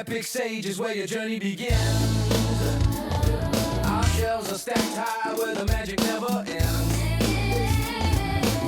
Epic Sage is where your journey begins. Our shelves are stacked high where the magic never ends.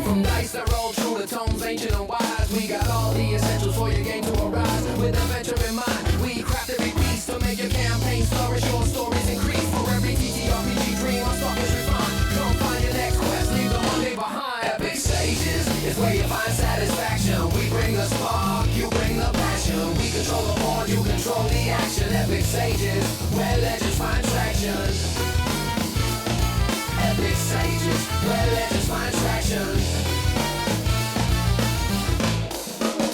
From dice that roll true to tomes ancient and wise, we got all the essentials for your game to arise. With adventure in mind, we craft every piece to make your campaign flourish, your stories increase. For every TTRPG dream, our stalkers refine. Come find your next quest, leave the Monday behind. Epic Sages is where you find satisfaction. We bring the spark, you bring the passion. We control the board, you control the action. Epic Sages, where legends find traction. Epic Sages, where legends find traction.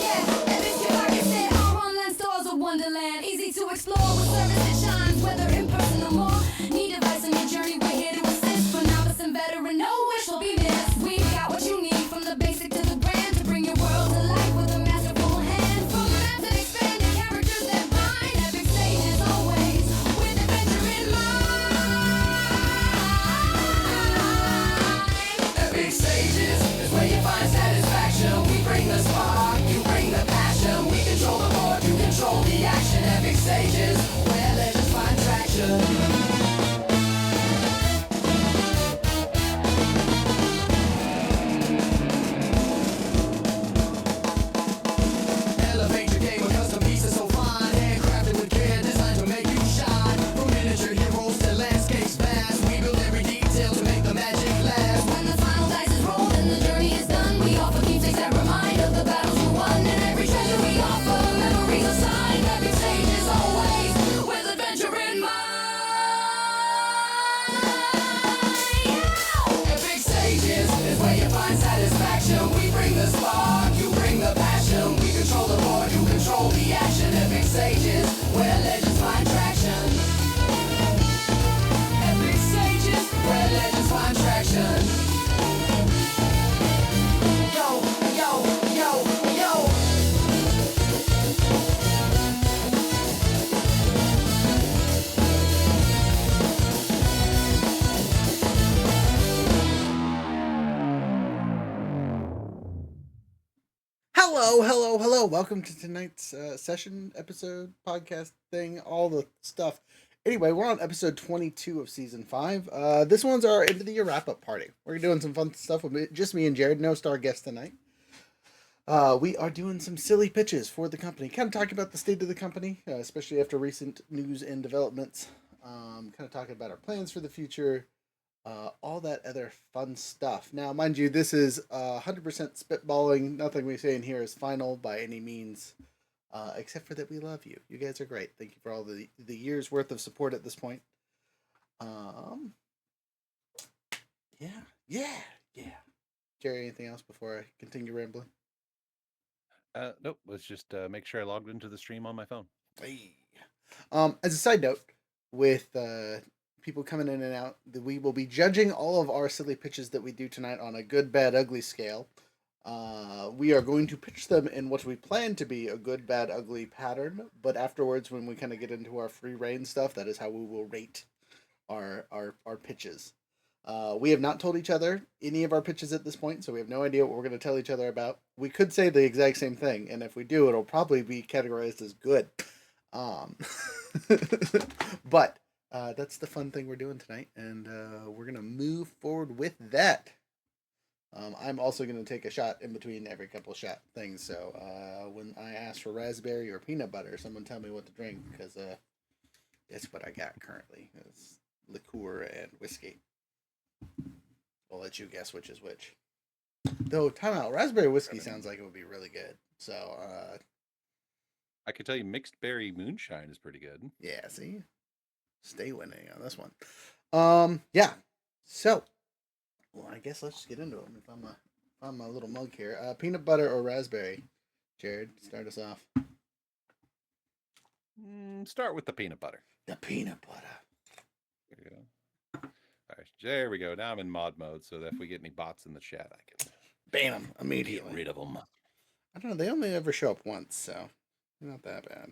Yeah, Epic Sage, said our online stores are wonderland. Easy to explore with service that shines, whether in person or more. Need advice on your journey, we're here to assist. For novice and veteran, no wish will be missed. We've got what you need, from the basic to the grand, to bring your world to life with a masterful hand. From maps that expand to characters that bind, Epic Sage is always with adventure in mind. Epic Sages is where you find satisfaction. We bring the spark, you bring the passion. We control the board, you control the action. Epic Sages, where legends find traction. Elevate your game with custom pieces so fine, handcrafted with care, designed to make you shine. From miniature heroes to landscapes vast, we build every detail to make the magic last. When the final dice is rolled and the journey is done, we offer keepsakes that remind of the battles you won. And every treasure we offer, memories assigned. Epic Sage is always with adventure in mind. Epic Sages is where you find satisfaction. We bring the spark, you bring the passion. We control the board, you control the action. Epic Sages, where legends find traction. Epic Sages, where legends find traction. Yo, yo, yo, yo. Hello. Welcome to tonight's session, episode, podcast thing, all the stuff. Anyway, we're on episode 22 of season 5. This one's our end of the year wrap-up party. We're doing some fun stuff with just me and Jared, no star guest tonight. We are doing some silly pitches for the company, kind of talking about the state of the company, especially after recent news and developments. Kind of talking about our plans for the future, all that other fun stuff. Now, mind you, this is 100% spitballing. Nothing we say in here is final by any means, except for that we love you. You guys are great. Thank you for all the year's worth of support at this point. Yeah. Jerry, anything else before I continue rambling? Nope. Let's just make sure I logged into the stream on my phone. Hey. As a side note, with people coming in and out, we will be judging all of our silly pitches that we do tonight on a good, bad, ugly scale. We are going to pitch them in what we plan to be a good, bad, ugly pattern, but afterwards, when we kind of get into our free reign stuff, that is how we will rate our pitches. We have not told each other any of our pitches at this point, so we have no idea what we're going to tell each other about. We could say the exact same thing, and if we do, it'll probably be categorized as good. But that's the fun thing we're doing tonight, and we're going to move forward with that. I'm also going to take a shot in between every couple shot things, so when I ask for raspberry or peanut butter, someone tell me what to drink, because that's what I got currently. It's liqueur and whiskey. I'll let you guess which is which. Though, time out. Raspberry whiskey sounds like it would be really good. So, I could tell you mixed berry moonshine is pretty good. yeah, see? Stay winning on this one. Yeah. So, well, I guess let's just get into it. If I'm a little mug here. Peanut butter or raspberry? Jared, start us off. Start with the peanut butter. The peanut butter. There you go. All right, there we go. Now I'm in mod mode, so that if we get any bots in the chat, I can Ban them immediately. get rid of them. I don't know. They only ever show up once, so not that bad. I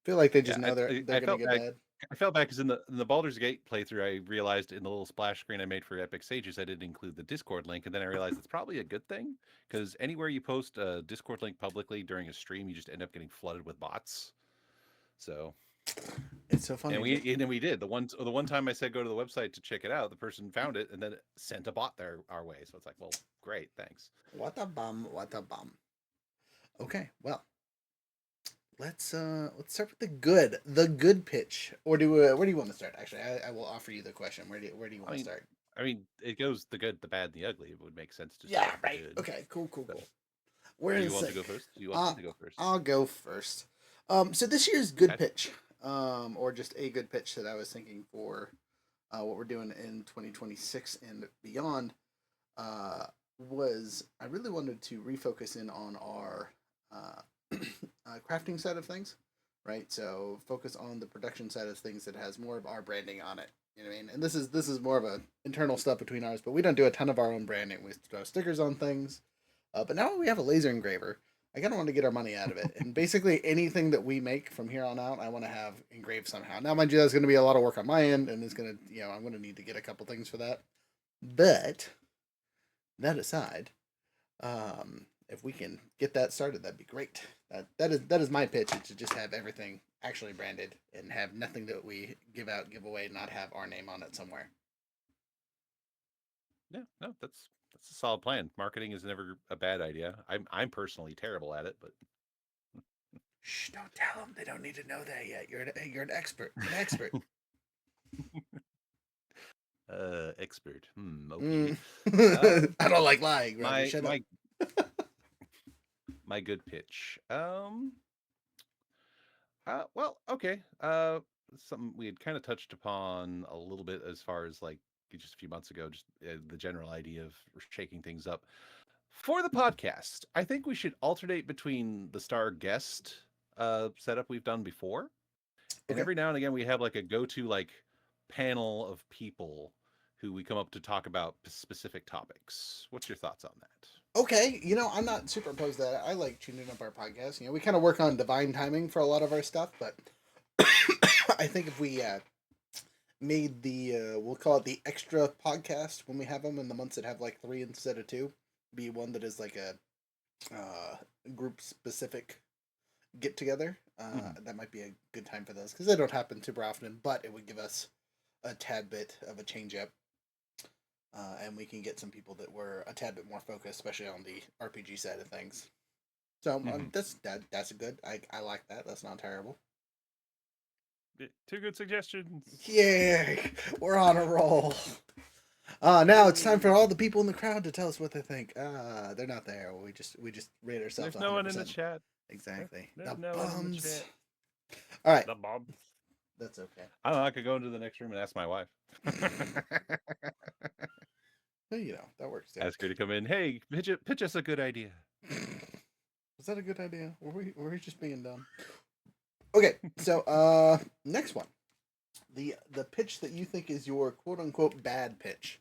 feel like they just know they're going to get bad. I felt bad because in the Baldur's Gate playthrough, I realized in the little splash screen I made for Epic Sages, I didn't include the Discord link, and then I realized it's probably a good thing, because anywhere you post a Discord link publicly during a stream, you just end up getting flooded with bots. So, It's so funny. and then we did the one time I said go to the website to check it out. The person found it and then sent a bot there our way. So it's like, well, great, thanks. What a bum! What a bum! Okay, well, let's start with the good pitch, or do where do you want to start? Actually, I will offer you the question. Where do you I want to mean, start? it goes the good, the bad, and the ugly. It would make sense to start Yeah, with the right. good. Okay, cool, cool, So, cool. We're do in you want to sync. go first? Do you want me to go first? I'll go first. So this year's good Okay. pitch, or just a good pitch that I was thinking for, what we're doing in 2026 and beyond, was I really wanted to refocus in on our crafting side of things, right? So focus on the production side of things that has more of our branding on it. You know what I mean? And this is more of a internal stuff between ours, but we don't do a ton of our own branding. We throw stickers on things, but now we have a laser engraver. I kind of want to get our money out of it, and basically anything that we make from here on out, I want to have engraved somehow. Now, mind you, that's going to be a lot of work on my end, and it's going to, I'm going to need to get a couple things for that. But that aside, if we can get that started, that'd be great. That is my pitch, is to just have everything actually branded and have nothing that we give out, give away, not have our name on it somewhere. Yeah, no, that's a solid plan. Marketing is never a bad idea. I'm personally terrible at it, but Shh! Don't tell them. They don't need to know that yet. You're an expert. An expert. expert. Okay. Mm. Um, I don't like lying, Robbie. my Shut up. my my good pitch. Well, okay. Something we had kind of touched upon a little bit as far as like just a few months ago, just the general idea of shaking things up for the podcast. I think we should alternate between the star guest setup we've done before, and Okay. every now and again we have like a go-to like panel of people who we come up to talk about specific topics. What's your thoughts on that? Okay. I'm not super opposed to that. I like tuning up our podcast. We kind of work on divine timing for a lot of our stuff, but I think if we made we'll call it the extra podcast when we have them in the months that have like three instead of two, be one that is like a group specific get together. Mhm. That might be a good time for those because they don't happen super often, but it would give us a tad bit of a change up. And we can get some people that were a tad bit more focused, especially on the RPG side of things. So Mhm. that's a good. I like that. That's not terrible. Two good suggestions. Yay! We're on a roll. Now it's time for all the people in the crowd to tell us what they think. They're not there. We just rate ourselves. There's no one in the 100%. chat. Exactly. There's The no one in the bums. chat. All right, The Bob. that's okay. I don't know. I could go into the next room and ask my wife. Well, that works too. Ask her to come in. Hey, pitch us a good idea. Was that a good idea? Were we just being dumb? Okay, so next one. The pitch that you think is your quote unquote bad pitch.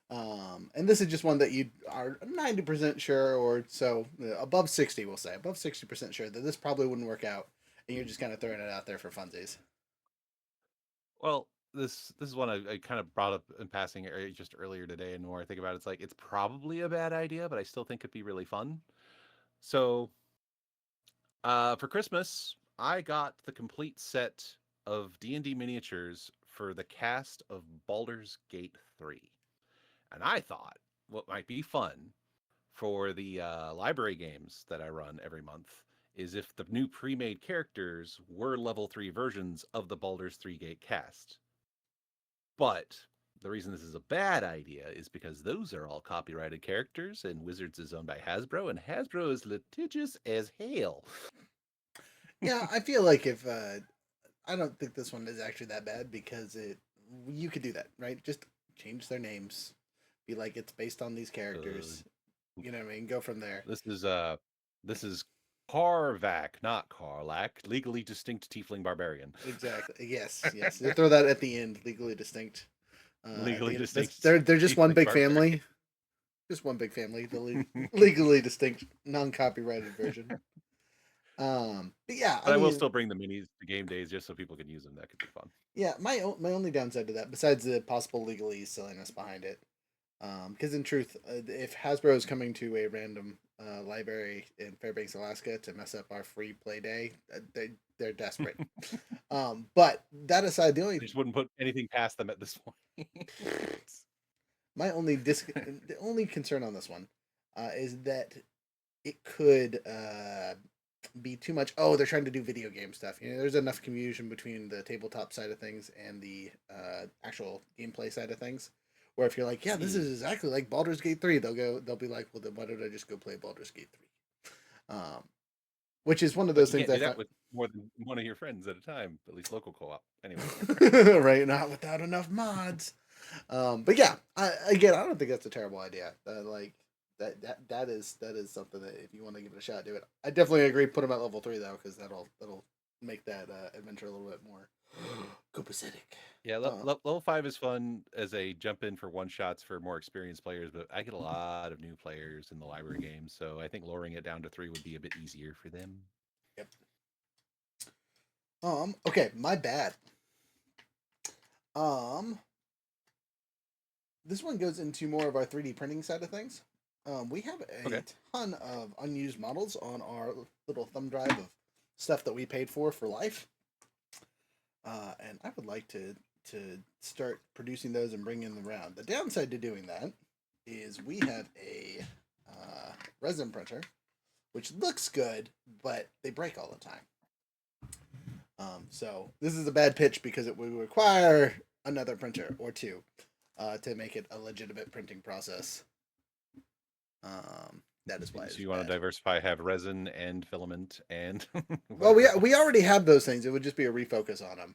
And this is just one that you are 90% sure, or so above 60, we'll say above 60% sure that this probably wouldn't work out, and you're just kind of throwing it out there for funsies. Well, this is one I kind of brought up in passing just earlier today, and the more I think about it, it's like it's probably a bad idea, but I still think it'd be really fun. So, for Christmas, I got the complete set of D&D miniatures for the cast of Baldur's Gate 3. And I thought what might be fun for the library games that I run every month is if the new pre-made characters were level 3 versions of the Baldur's 3 Gate cast. But the reason this is a bad idea is because those are all copyrighted characters, and Wizards is owned by Hasbro, and Hasbro is litigious as hell. Yeah, I feel like if I don't think this one is actually that bad because you could do that, right? Just change their names, be like it's based on these characters. You know what I mean? Go from there. This is Carvac, not Karlak, legally distinct tiefling barbarian. Exactly. Yes. Yes. You throw that at the end. Legally distinct. Legally distinct. They're just one tiefling big barbarian. family. Just one big family. The legally distinct, non-copyrighted version. But yeah, But I will mean, still bring the minis to game days just so people can use them. That could be fun. yeah. My only downside to that, besides the possible legalese silliness behind it, because in truth, if Hasbro is coming to a random library in Fairbanks, Alaska, to mess up our free play day, they're desperate. But that aside, the I only just wouldn't put anything past them at this point. my only the only concern on this one is that it could be too much. Oh, they're trying to do video game stuff. You know, there's enough confusion between the tabletop side of things and the actual gameplay side of things. Where if you're like, yeah, this is exactly like Baldur's Gate 3, they'll be like, well, then why don't I just go play Baldur's Gate 3? Which is one of But those you things can't I do that find with more than one of your friends at a time, at least local co-op. Anyway. right, not without enough mods. But yeah, I don't think that's a terrible idea. Like that is something that if you want to give it a shot, do it. I definitely agree. Put them at level 3 though, because that'll make that adventure a little bit more copacetic. Yeah, level 5 is fun as a jump in for one shots for more experienced players, but I get a lot of new players in the library games, so I think lowering it down to 3 would be a bit easier for them. Yep. Okay, my bad. This one goes into more of our 3D printing side of things. We have a ton of unused models on our little thumb drive of stuff that we paid for life. And I would like to start producing those and bringing them around. The downside to doing that is we have a resin printer, which looks good, but they break all the time. So this is a bad pitch because it would require another printer or two to make it a legitimate printing process. That is why. So you want to diversify, have resin and filament and. Well, we already have those things. It would just be a refocus on them.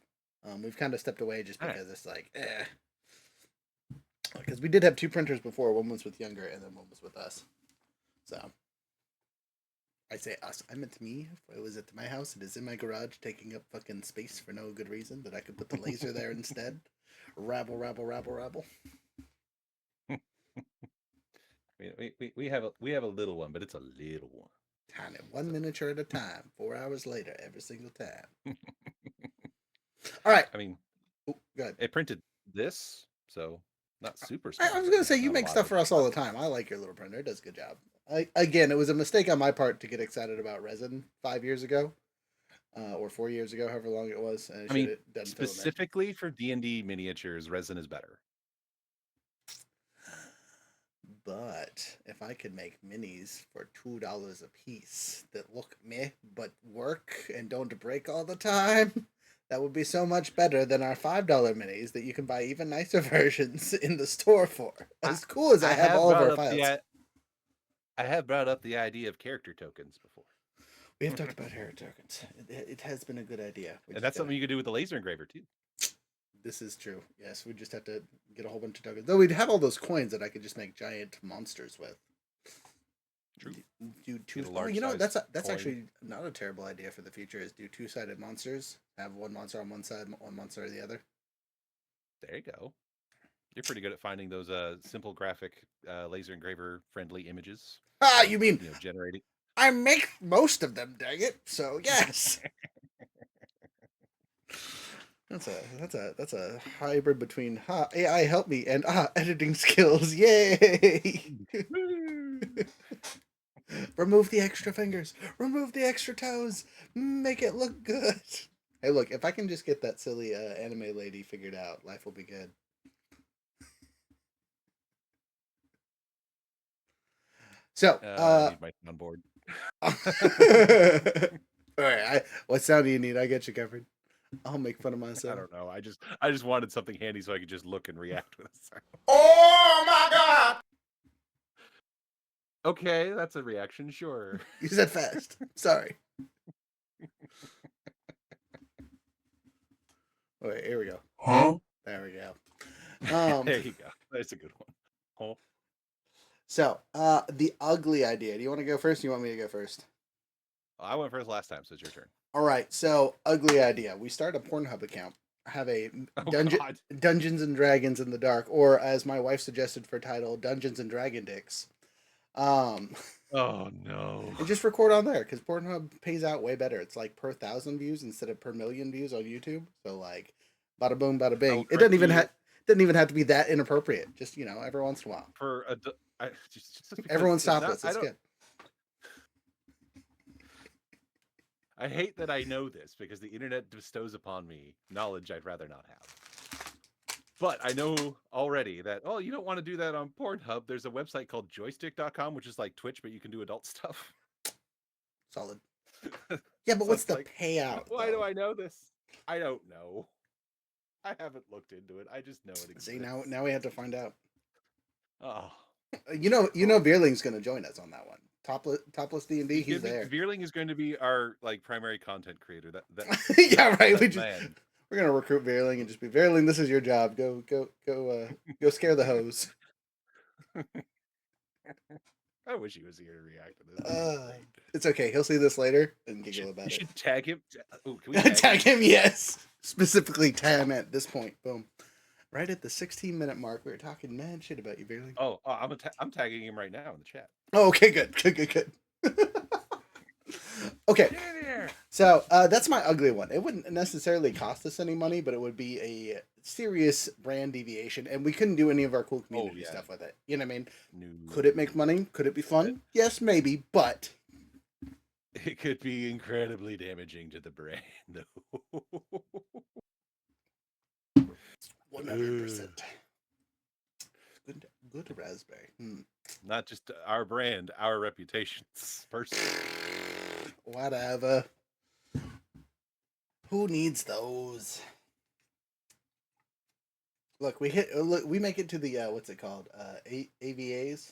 We've kind of stepped away just because it's like, because we did have 2 printers before. One was with Younger, and then one was with us. So I say us. I meant me. If it was at my house, it is in my garage, taking up fucking space for no good reason. That I could put the laser there instead. Rabble. We have a little one, but it's a little one. Tiny, one miniature at a time. 4 hours later, every single time. All right. I mean, go ahead. It printed this, so not super small. I was gonna say you make stuff for us all the time. I like your little printer; it does a good job. Again, it was a mistake on my part to get excited about resin 5 years ago, or 4 years ago, however long it was. And I mean, specifically for D&D miniatures, resin is better. But if I could make minis for $2 a piece that look meh but work and don't break all the time, that would be so much better than our $5 minis that you can buy even nicer versions in the store for. As cool as I have all of our files. I have brought up the idea of character tokens before. We have talked about character tokens. It has been a good idea. And that's something you could do with the laser engraver too. This is true. Yes, we just have to get a whole bunch of tokens. Though we'd have all those coins that I could just make giant monsters with. True. Do two. Oh, you know that's actually not a terrible idea for the future. Is do 2-sided monsters. Have one monster on one side, one monster on the other. There you go. You're pretty good at finding those simple graphic laser engraver friendly images. You mean generating? I make most of them. Dang it! So yes. That's a hybrid between AI help me and editing skills. Yay! Remove the extra fingers. Remove the extra toes. Make it look good. Hey, look, if I can just get that silly anime lady figured out, life will be good. So, I need my on board. All right, what sound do you need? I get you covered. I'll make fun of myself. I don't know. I just wanted something handy so I could just look and react with it. Oh my god! Okay, that's a reaction, sure. You said fast. Sorry. Wait, here we go. Huh? There we go. There you go. That's a good one. Huh? So, the ugly idea. Do you want to go first? Or do you want me to go first? I went first last time, so it's your turn. All right. So, ugly idea. We start a Pornhub account. Have a Dungeons and Dragons in the Dark, or as my wife suggested for title, Dungeons and Dragon Dicks. Oh no! And just record on there because Pornhub pays out way better. It's like per 1,000 views instead of per million views on YouTube. So like, bada boom, bada bing. It doesn't even have to be that inappropriate. Just every once in a while. Everyone's topless. It's good. I hate that I know this because the internet bestows upon me knowledge I'd rather not have. But I know already that, oh, you don't want to do that on Pornhub. There's a website called joystick.com, which is like Twitch, but you can do adult stuff. Solid. Yeah, but So what's it's the like, payout? why do though? I know this? I don't know. I haven't looked into it. I just know it exists. See, now we have to find out. Oh, You know, Veerling's gonna join us on that one. Topless D&D, he's there. Veerling is going to be our like primary content creator. That Yeah, right. man. We're gonna recruit Veerling and just be Veerling. This is your job. Go scare the hose. I wish he was here to react to this. This is great. It's okay. He'll see this later and giggle about You it. should tag him. Oh, can we Tag him? Yes. Specifically tag him at this point. Boom. Right at the 16-minute mark, we were talking mad shit about you, Veerling. Oh, I'm tagging him right now in the chat. Oh, okay, good. Okay. Get in here. So that's my ugly one. It wouldn't necessarily cost us any money, but it would be a serious brand deviation, and we couldn't do any of our cool community stuff with it. You know what I mean? No. Could it make money? Could it be fun? Yes, maybe, but It could be incredibly damaging to the brand, though. 100%. Good raspberry. Not just our brand, our reputations. Personally. Whatever. Who needs those? Look, we make it to the what's it called? AVAs.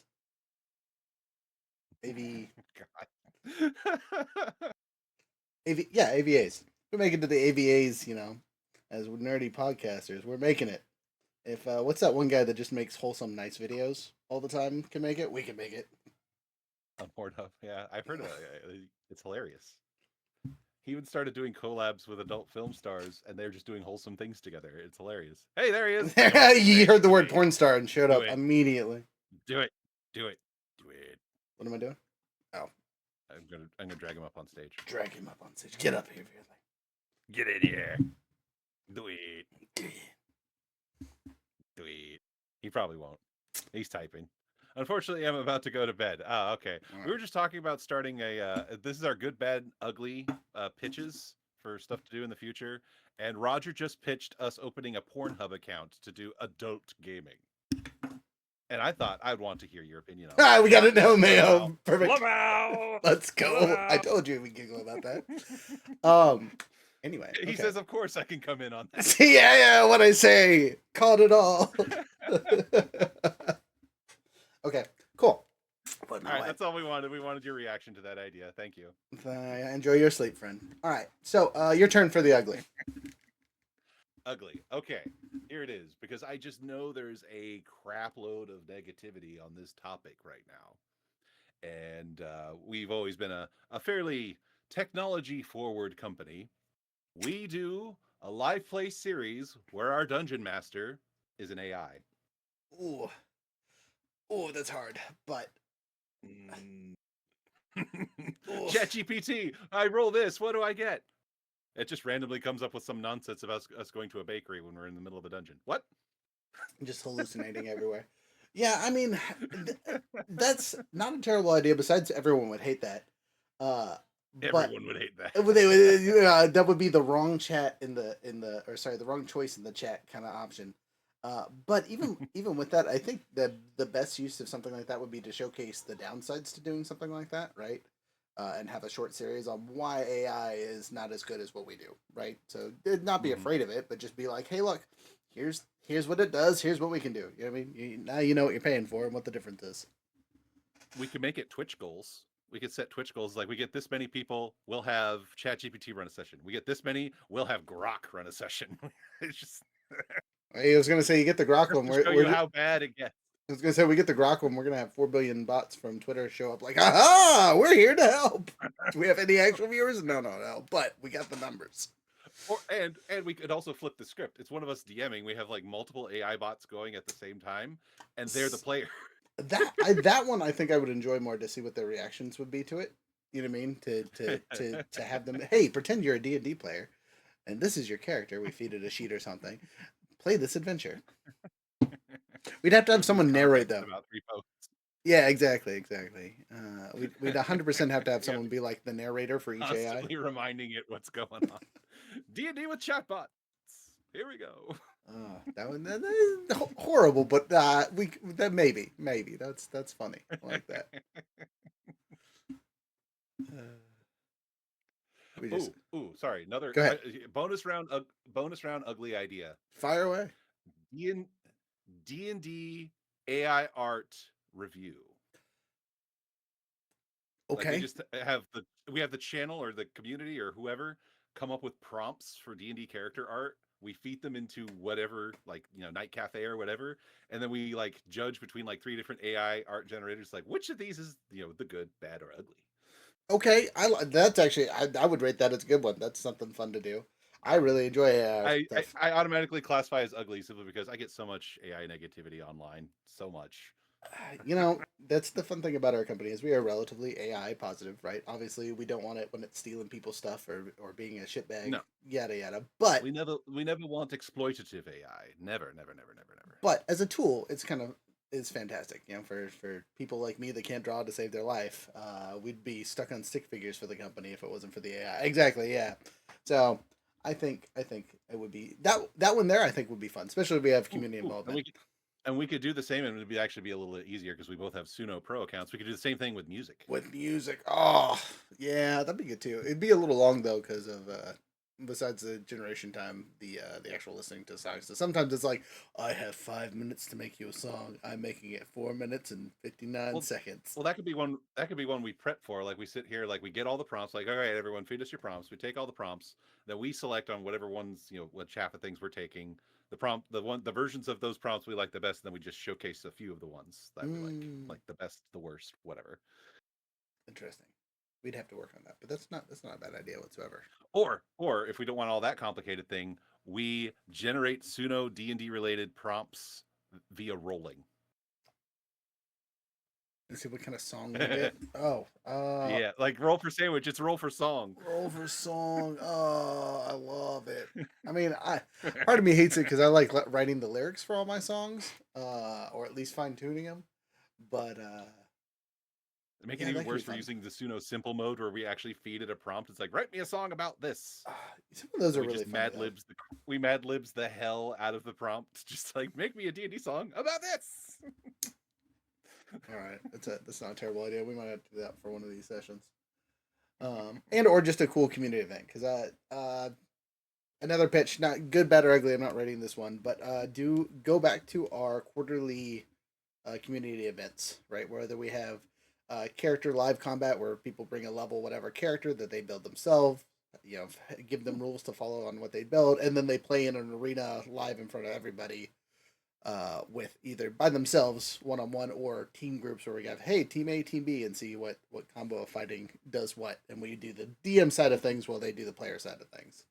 God. AVAs. We make it to the AVAs, you know, as nerdy podcasters. We're making it. If what's that one guy that just makes wholesome, nice videos all the time can make it? We can make it. On Pornhub, yeah, I've heard of it. It's hilarious. He even started doing collabs with adult film stars, and they're just doing wholesome things together. It's hilarious. Hey, there he is. You heard the word porn star and showed up immediately. Do it. What am I doing? Oh, I'm gonna drag him up on stage. Drag him up on stage. Get up here, Veerling. Get in here. Do it. He probably won't. He's typing. Unfortunately, I'm about to go to bed. Oh, okay. We were just talking about starting a. This is our good, bad, ugly pitches for stuff to do in the future. And Roger just pitched us opening a Pornhub account to do adult gaming. And I thought I'd want to hear your opinion on that. We got it now, Mayo. Perfect. Wow. Let's go. I told you we giggle about that. Anyway, he says, "Of course, I can come in on that." See, yeah, what I say. Called it all. Okay, cool. All right, that's all we wanted. We wanted your reaction to that idea. Thank you. Enjoy your sleep, friend. All right, so your turn for the ugly. Ugly. Okay, here it is, because I just know there's a crap load of negativity on this topic right now. And we've always been a fairly technology-forward company. We do a live play series where our dungeon master is an AI. Ooh, that's hard, but... ChatGPT, I roll this, what do I get? It just randomly comes up with some nonsense about us going to a bakery when we're in the middle of a dungeon. What? Just hallucinating everywhere. Yeah, I mean, that's not a terrible idea. Besides, everyone would hate that. Everyone would hate that. That would be the wrong chat the wrong choice in the chat kind of option. But even with that, I think that the best use of something like that would be to showcase the downsides to doing something like that, right? And have a short series on why AI is not as good as what we do, right? So not be afraid of it, but just be like, hey, look, here's what it does. Here's what we can do. You know what I mean? Now you know what you're paying for and what the difference is. We could make it Twitch goals. We could set Twitch goals like we get this many people, we'll have ChatGPT run a session. We get this many, we'll have Grok run a session. It's just. I was gonna say you get the Grok one. Show you how bad it gets. I was gonna say we get the Grok one. We're gonna have 4 billion bots from Twitter show up like, aha, we're here to help. Do we have any actual viewers? No. But we got the numbers. And we could also flip the script. It's one of us DMing. We have like multiple AI bots going at the same time, and they're the player. That one I think I would enjoy more to see what their reactions would be to it. You know what I mean? To have them, hey, pretend you're a D&D player, and this is your character. We feed it a sheet or something. Play this adventure. We'd have to have someone narrate though. About 3 posts. Yeah, exactly. We'd 100% have to have We have someone to be like the narrator for each AI. constantly reminding it what's going on. D&D with chatbots. Here we go. That is horrible, but that maybe that's funny. I like that. Uh, we just Sorry. Another go ahead, bonus round ugly idea. fire away. D and D AI art review. Like Okay, we have the channel or the community or whoever come up with prompts for D&D character art. We feed them into whatever, like, Night Cafe or whatever, and then we like judge between like 3 different AI art generators, like which of these is the good, bad, or ugly. okay. That's actually I would rate that as a good one. That's something fun to do. I really enjoy AI I, I stuff. I automatically classify as ugly simply because I get so much AI negativity online, so much. That's the fun thing about our company is we are relatively AI positive, right? Obviously, we don't want it when it's stealing people's stuff or being a shitbag, No, yada yada. But we never want exploitative AI. Never, never, never, never, never. as a tool, it's fantastic. For people like me that can't draw to save their life, we'd be stuck on stick figures for the company if it wasn't for the AI. Exactly, yeah. So I think it would be that one there. I think would be fun, especially if we have community Ooh, involvement. and we could do the same, and it'd actually be a little bit easier because we both have Suno Pro accounts. We could do the same thing with music. With music. Oh, yeah, that'd be good too. It'd be a little long though because of besides the generation time, the actual listening to songs. So sometimes it's like I have 5 minutes to make you a song. I'm making it 4 minutes and 59 Well, seconds. well, that could be one. That could be one we prep for. Like we sit here, like we get all the prompts. Like, all right, everyone, feed us your prompts. We take all the prompts. Then we select on whatever ones, what chaff of things we're taking. The versions of those prompts we like the best. And then we just showcase a few of the ones that we Mm, like the best, the worst, whatever. interesting. We'd have to work on that, but that's not a bad idea whatsoever. Or if we don't want all that complicated thing, we generate Suno D&D related prompts via rolling. Let's see what kind of song we get. Oh, Yeah, like roll for sandwich. It's roll for song. Rover song. Oh, I love it. I mean, I part of me hates it because I like writing the lyrics for all my songs, or at least fine tuning them. But Make it yeah, even that could be worse for fun. using the Suno simple mode where we actually feed it a prompt. It's like, write me a song about this. Some of those And are we really just fun to mad libs the hell out of the prompt. Just like, make me a D&D song about this. All right, that's not a terrible idea. We might have to do that for one of these sessions. And or just a cool community event because another pitch, not good, bad, or ugly. I'm not rating this one, but do go back to our quarterly community events, right? Whether we have character live combat where people bring a level whatever character that they build themselves, give them rules to follow on what they build, and then they play in an arena live in front of everybody. With either by themselves, one on one, or team groups where we have, hey, team A, team B, and see what combo of fighting does what, and we do the DM side of things while they do the player side of things.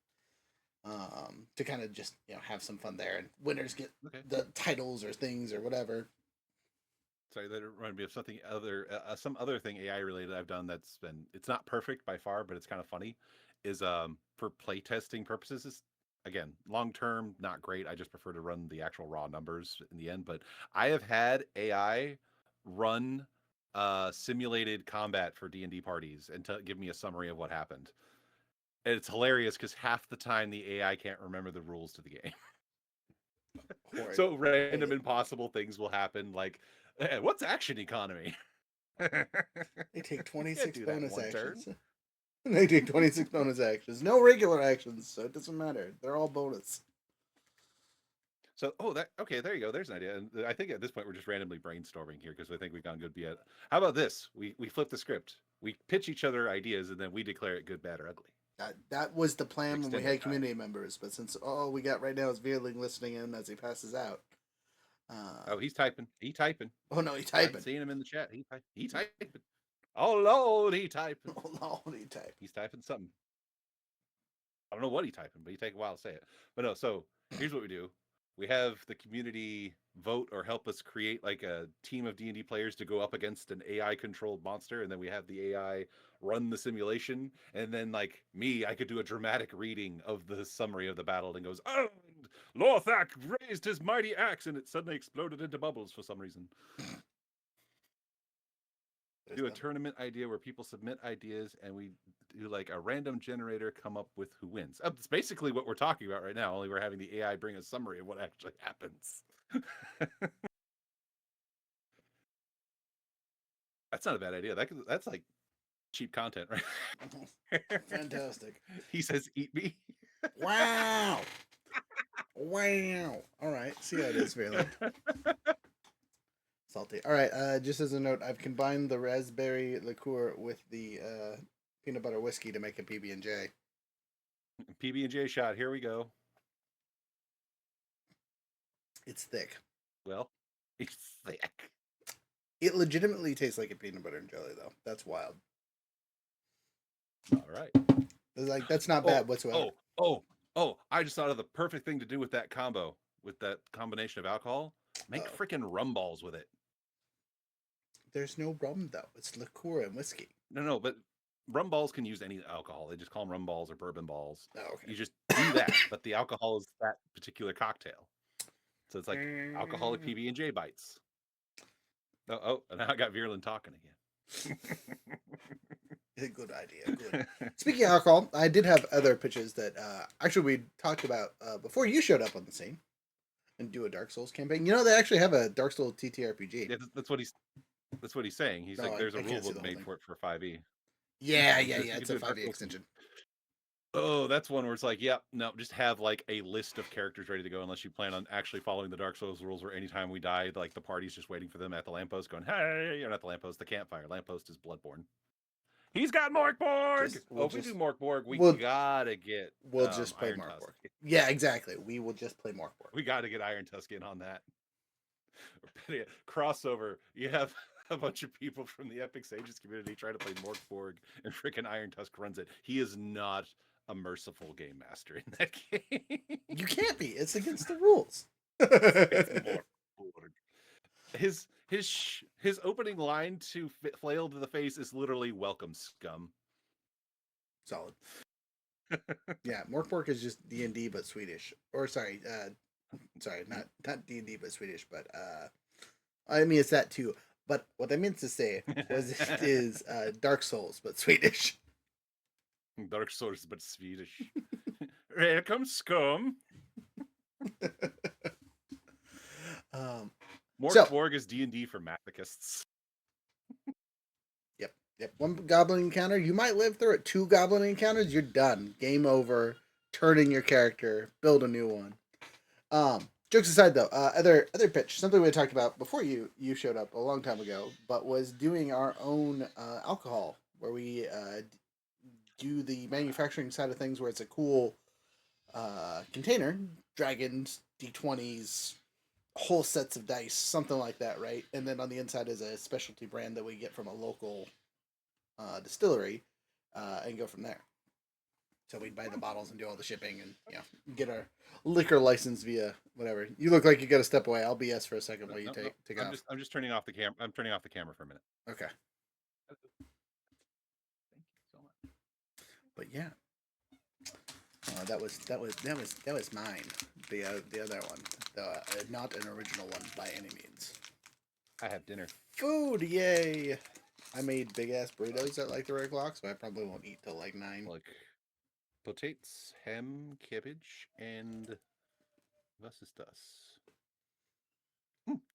To kind of just have some fun there, and winners get Okay. the titles or things or whatever. Sorry, that reminded me of some other thing AI related I've done it's not perfect by far, but it's kind of funny. Is for playtesting purposes. Again, long term, not great. I just prefer to run the actual raw numbers in the end. But I have had AI run simulated combat for D&D parties and give me a summary of what happened. And it's hilarious because half the time the AI can't remember the rules to the game. Horrid. So random impossible things will happen, like, what's action economy? They take You can't 26 do that in bonus one turn. actions. They take 26 bonus actions. No regular actions, so it doesn't matter. They're all bonus. So, okay, there you go. There's an idea. And I think at this point we're just randomly brainstorming here because I think we've gone good. How about this? We flip the script. We pitch each other ideas and then we declare it good, bad, or ugly. That was the plan when we Extended had time. community members, but since all we got right now is Veerling listening in as he passes out. Oh, he's typing. Oh no, he's I'm typing. seeing him in the chat. He typing. Oh Lord, he typing. Oh no, he typing. He's typing something. I don't know what he's typing, but he take a while to say it. But no, so here's what we do. We have the community vote or help us create like a team of D&D players to go up against an AI controlled monster, and then we have the AI run the simulation, and then like me, I could do a dramatic reading of the summary of the battle and goes, "Oh, Lorthak raised his mighty axe and it suddenly exploded into bubbles for some reason." do a tournament idea where people submit ideas and we do like a random generator come up with who wins. It's basically what we're talking about right now, only we're having the AI bring a summary of what actually happens. That's not a bad idea. That's like cheap content, right? Fantastic. He says, "Eat me." Wow. Wow. All right. See how it is, Valen. Salty. All right. Just as a note, I've combined the raspberry liqueur with the peanut butter whiskey to make a PB&J. PB&J shot. Here we go. It's thick. Well, it's thick. It legitimately tastes like a peanut butter and jelly, though. That's wild. All right. It's like that's not bad whatsoever. Oh! I just thought of the perfect thing to do with that combo, with that combination of alcohol. Make freaking rum balls with it. There's no rum though. It's liqueur and whiskey. No, but rum balls can use any alcohol. They just call them rum balls or bourbon balls. Oh, okay. You just do that, but the alcohol is that particular cocktail. So it's like alcoholic PB&J bites. Oh, and now I got Virulent talking again. Good idea. Good. Speaking of alcohol, I did have other pitches that actually we talked about before you showed up on the scene and do a Dark Souls campaign. You know, they actually have a Dark Souls TTRPG. Yeah, that's what he's saying. He's like, there's a rule book made for it for 5e. Yeah. It's a 5e extension. Oh, that's one where it's like, yep, no, just have like a list of characters ready to go unless you plan on actually following the Dark Souls rules where anytime we die, like the party's just waiting for them at the lamppost going, hey, you're not the lamppost, the campfire. Lamppost is Bloodborne. He's got Morkborg! If we do Morkborg, we gotta get We'll just play Morkborg. Yeah, exactly. We will just play Morkborg. We gotta get Iron Tusk in on that. Crossover. You have a bunch of people from the Epic Sages community trying to play Morkborg, and freaking Iron Tusk runs it. He is not a merciful game master in that game. You can't be. It's against the rules. His opening line to flail to the face is literally "Welcome, scum." Solid. Yeah, Morkborg is just D&D but Swedish. Or sorry, not D&D but Swedish, but I mean it's that too. But what I meant to say was it is Dark Souls but Swedish. Dark Souls but Swedish. Welcome, scum. Morkborg is D&D for masochists. Yep. One goblin encounter, you might live through it. 2 goblin encounters, you're done. Game over. Turning your character. Build a new one. Jokes aside, though, other pitch, something we had talked about before you showed up a long time ago, but was doing our own alcohol, where we do the manufacturing side of things, where it's a cool container, dragons, d20s, whole sets of dice, something like that, right? And then on the inside is a specialty brand that we get from a local distillery, and go from there. So we'd buy the bottles and do all the shipping, and get our liquor license via whatever. You look like you got to step away. I'll BS for a second while you take off. I'm just turning off the camera. I'm turning off the camera for a minute. Okay. Thank you so much. But yeah, that was mine. The other one, not an original one by any means. I have dinner. Food, yay! I made big ass burritos at like the red clock, so I probably won't eat till like 9. Like potatoes, ham, cabbage, and was ist das?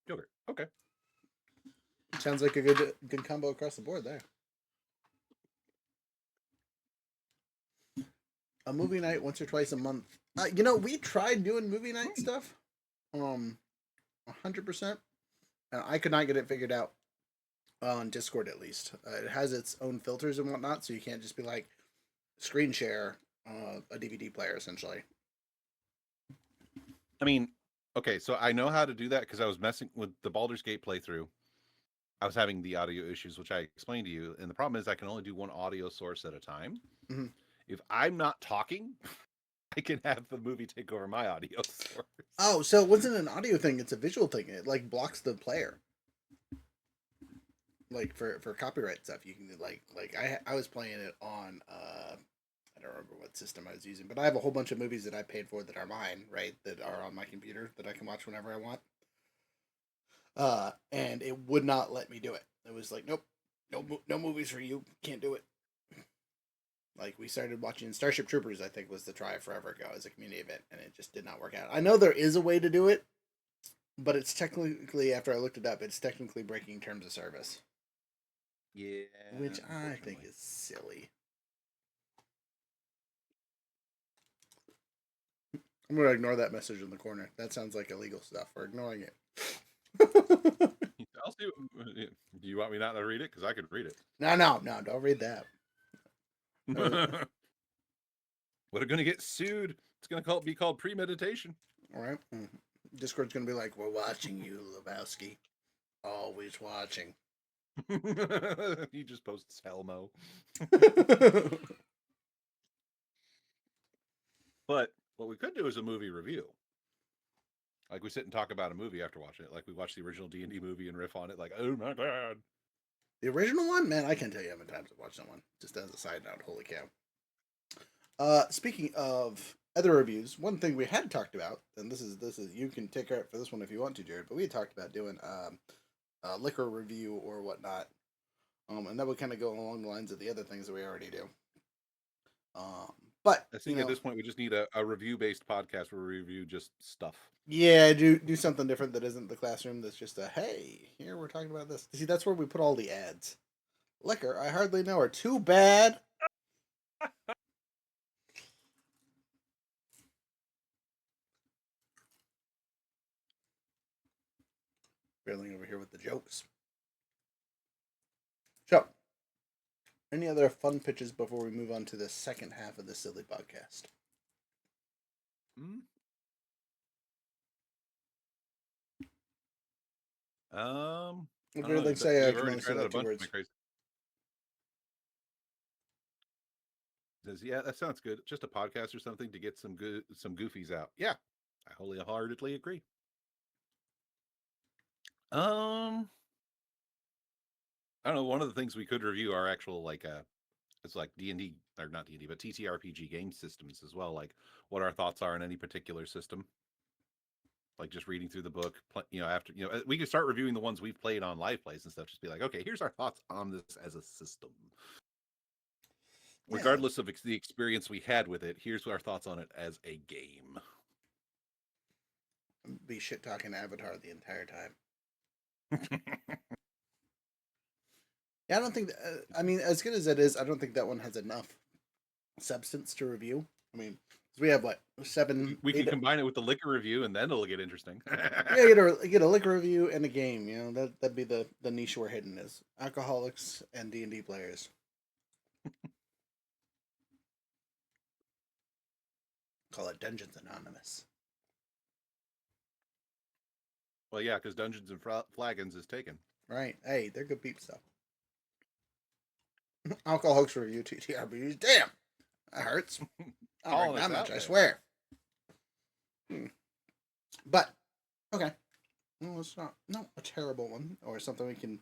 Yogurt. Okay. Sounds like a good combo across the board there. A movie night once or twice a month. We tried doing movie night stuff. 100%. I could not get it figured out on Discord, at least. It has its own filters and whatnot, so you can't just be like screen share a DVD player, essentially. I mean, okay, so I know how to do that because I was messing with the Baldur's Gate playthrough. I was having the audio issues, which I explained to you, and the problem is I can only do one audio source at a time. Mm-hmm. If I'm not talking, I can have the movie take over my audio source. Oh, so it wasn't an audio thing; it's a visual thing. It like blocks the player. Like for copyright stuff, you can I was playing it on I don't remember what system I was using, but I have a whole bunch of movies that I paid for that are mine, right? That are on my computer that I can watch whenever I want. And it would not let me do it. It was like, nope, no movies for you. Can't do it. Like, we started watching Starship Troopers, I think was the try forever ago as a community event, and it just did not work out. I know there is a way to do it, but it's technically, after I looked it up, it's technically breaking terms of service. Yeah. Which I think is silly. I'm going to ignore that message in the corner. That sounds like illegal stuff. We're ignoring it. I'll see. Do you want me not to read it? Because I could read it. No, don't read that. We're going to get sued. It's going to be called premeditation. All right. Discord's going to be like, we're watching you, Lebowski. Always watching. He just posts Helmo. But what we could do is a movie review. Like, we sit and talk about a movie after watching it. Like, we watch the original D&D movie and riff on it. Like, oh my god. The original one? Man, I can't tell you how many times I've watched that one. Just as a side note, holy cow. Speaking of other reviews, one thing we had talked about, and this is you can take credit for this one if you want to, Jared, but we had talked about doing a liquor review or whatnot. And that would kind of go along the lines of the other things that we already do. But I think at this point we just need a review-based podcast where we review just stuff. Yeah, do something different that isn't the classroom. That's just a, hey, here we're talking about this. See, that's where we put all the ads. Liquor, I hardly know her. Too bad. Barreling over here with the jokes. So, any other fun pitches before we move on to the second half of the silly podcast? What do they say? I can only say that 2 words. Says, yeah, that sounds good. Just a podcast or something to get some goofies out. Yeah, I wholeheartedly agree. I don't know. One of the things we could review are actual it's like D&D or not D&D, but TTRPG game systems as well. Like what our thoughts are on any particular system. Like just reading through the book, after we could start reviewing the ones we've played on live plays and stuff. Just be like, okay, here's our thoughts on this as a system. Yeah. Regardless of the experience we had with it, here's our thoughts on it as a game. Be shit talking Avatar the entire time. Yeah, I don't think that, I mean, as good as it is, I don't think that one has enough substance to review. I mean, we have what, 7. We can combine it with the liquor review, and then it'll get interesting. Yeah, get a liquor review and a game. You know, that'd be the niche we're hitting is alcoholics and D&D players. Call it Dungeons Anonymous. Well, yeah, because Dungeons and Flagons is taken. Right. Hey, they're good peeps though. Alcoholics review TTRPGs. Damn, that hurts. I don't that much, I swear. But okay, well, it's not a terrible one, or something we can